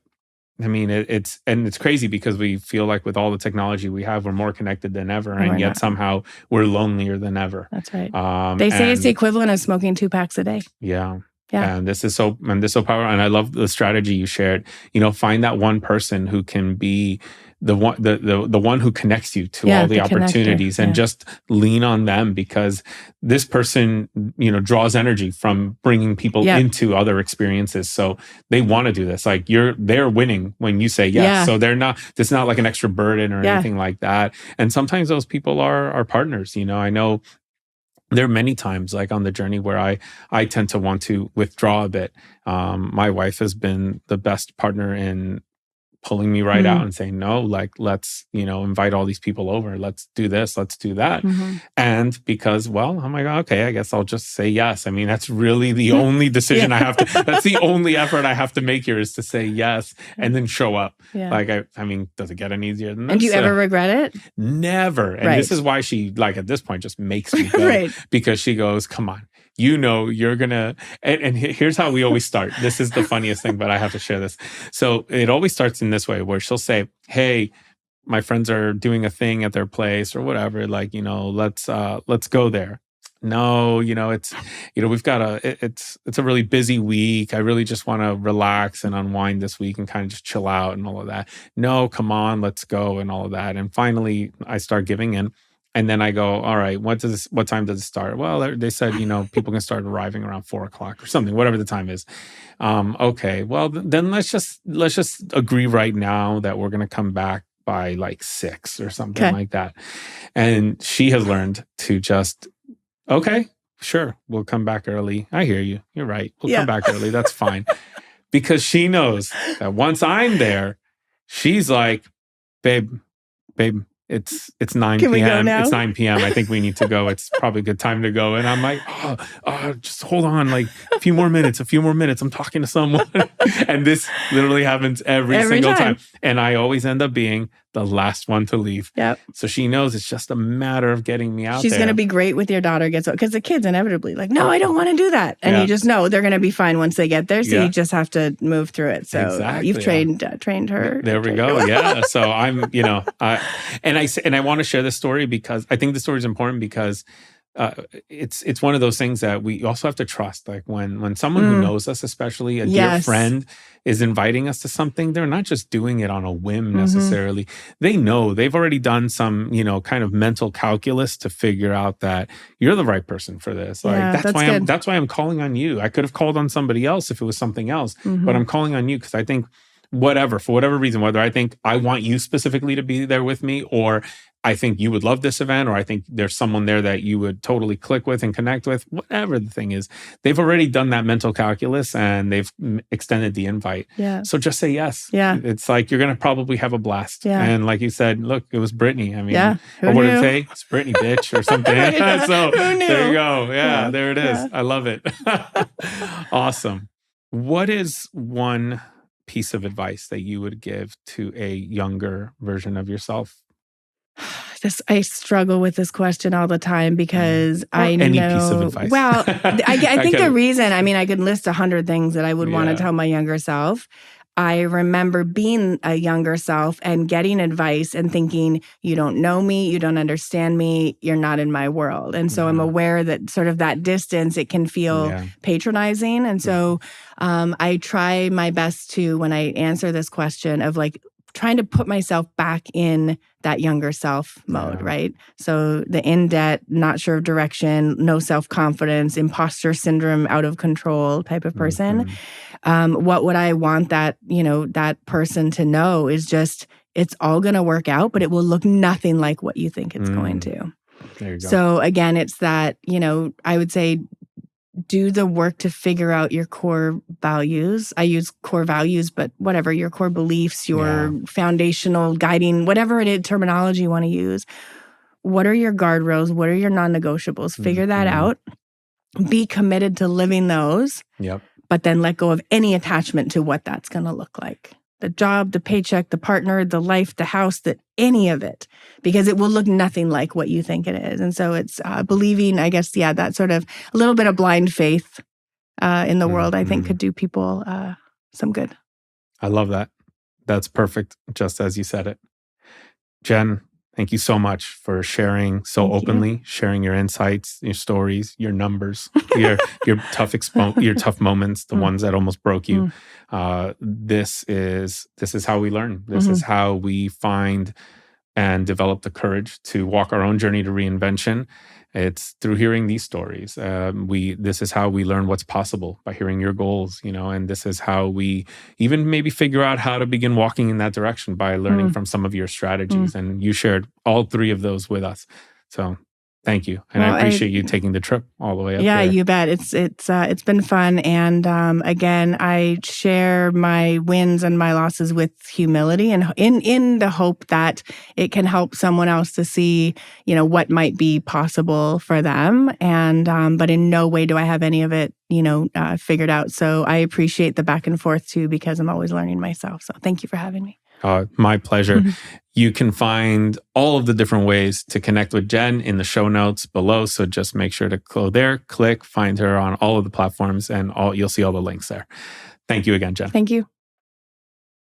I mean, it's crazy because we feel like with all the technology we have, we're more connected than ever, and yet somehow we're lonelier than ever. That's right. They say it's the equivalent of smoking 2 packs a day. Yeah. Yeah. And this is so powerful. And I love the strategy you shared. Find that one person who can be the one who connects you to all the opportunities and just lean on them, because this person, draws energy from bringing people into other experiences. So they want to do this. Like they're winning when you say yes. Yeah. So it's not like an extra burden or anything like that. And sometimes those people are partners. I know there are many times like on the journey where I tend to want to withdraw a bit. My wife has been the best partner in pulling me right out and saying, no, like, let's, invite all these people over. Let's do this. Let's do that. And because, well, I'm like, okay, I guess I'll just say yes. I mean, that's really the only decision I have to, that's the only effort I have to make here is to say yes and then show up. Yeah. Like, I mean, does it get any easier than this? And do you ever regret it? Never. And this is why she, like, at this point just makes me go. Because she goes, come on. You're going to, and here's how we always start. This is the funniest thing, but I have to share this. So it always starts in this way where she'll say, hey, my friends are doing a thing at their place or whatever. Like, let's go there. No, it's, we've got it's a really busy week. I really just want to relax and unwind this week and kind of just chill out and all of that. No, come on, let's go and all of that. And finally I start giving in. And then I go, all right, what time does it start? Well, they said, people can start arriving around 4:00 or something, whatever the time is. Okay, well, then let's just agree right now that we're going to come back by like 6 or something like that. And she has learned to just, okay, sure, we'll come back early. I hear you. You're right. We'll come back early. That's fine. Because she knows that once I'm there, she's like, babe, it's 9 p.m. It's 9 p.m. I think we need to go. It's probably a good time to go. And I'm like, just hold on, like a few more minutes. I'm talking to someone. And this literally happens every single time. And I always end up being the last one to leave. Yep. So she knows it's just a matter of getting me out She's going to be great with your daughter gets because the kids inevitably like, no, I don't want to do that. And you just know they're going to be fine once they get there. So you just have to move through it. So you've trained her. There we go. Yeah. So I'm, I want to share this story because I think the story is important because it's one of those things that we also have to trust. Like when someone who knows us, especially a dear friend, is inviting us to something, they're not just doing it on a whim necessarily. They know they've already done some, kind of mental calculus to figure out that you're the right person for this. Like that's why I'm calling on you. I could have called on somebody else if it was something else, but I'm calling on you because I think for whatever reason, whether I think I want you specifically to be there with me, or I think you would love this event, or I think there's someone there that you would totally click with and connect with, whatever the thing is, they've already done that mental calculus and they've extended the invite. Yeah. So just say yes. Yeah. It's like, you're going to probably have a blast. Yeah. And like you said, look, it was Brittany. I mean, or what did it say? It's Brittany, bitch, or something. So there you go. Yeah, there it is. I love it. Awesome. What is one piece of advice that you would give to a younger version of yourself? I struggle with this question all the time because I know. Any piece of advice. Well, I think the reason, I could list 100 things that I would want to tell my younger self. I remember being a younger self and getting advice and thinking, you don't know me, you don't understand me, you're not in my world. And so I'm aware that sort of that distance, it can feel patronizing. And so I try my best to, when I answer this question of like, trying to put myself back in that younger self mode, right? So the in debt, not sure of direction, no self-confidence, imposter syndrome, out of control type of person. What would I want that person to know is just, it's all going to work out, but it will look nothing like what you think it's going to. There you go. So again, it's that, I would say, do the work to figure out your core values. I use core values, but whatever, your core beliefs, your foundational guiding, whatever it is, terminology you want to use. What are your guardrails? What are your non-negotiables? Figure that out. Be committed to living those. Yep. But then let go of any attachment to what that's going to look like. The job, the paycheck, the partner, the life, the house, any of it, because it will look nothing like what you think it is. And so it's believing, I guess, that sort of a little bit of blind faith in the world, I think could do people some good. I love that. That's perfect, just as you said it. Jen, thank you so much for sharing so openly, sharing your insights, your stories, your numbers, your tough moments, the ones that almost broke you. This is how we learn. This is how we find and develop the courage to walk our own journey to reinvention. It's through hearing these stories. This is how we learn what's possible, by hearing your goals, and this is how we even maybe figure out how to begin walking in that direction by learning from some of your strategies. And you shared all 3 of those with us. So Thank you. And Well, I appreciate you taking the trip all the way up yeah, there. you bet. It's been fun. And again, I share my wins and my losses with humility and in the hope that it can help someone else to see, what might be possible for them. And but in no way do I have any of it, figured out. So I appreciate the back and forth too, because I'm always learning myself. So thank you for having me. My pleasure. You can find all of the different ways to connect with Jen in the show notes below. So just make sure to go there, click, find her on all of the platforms, and you'll see all the links there. Thank you again, Jen. Thank you.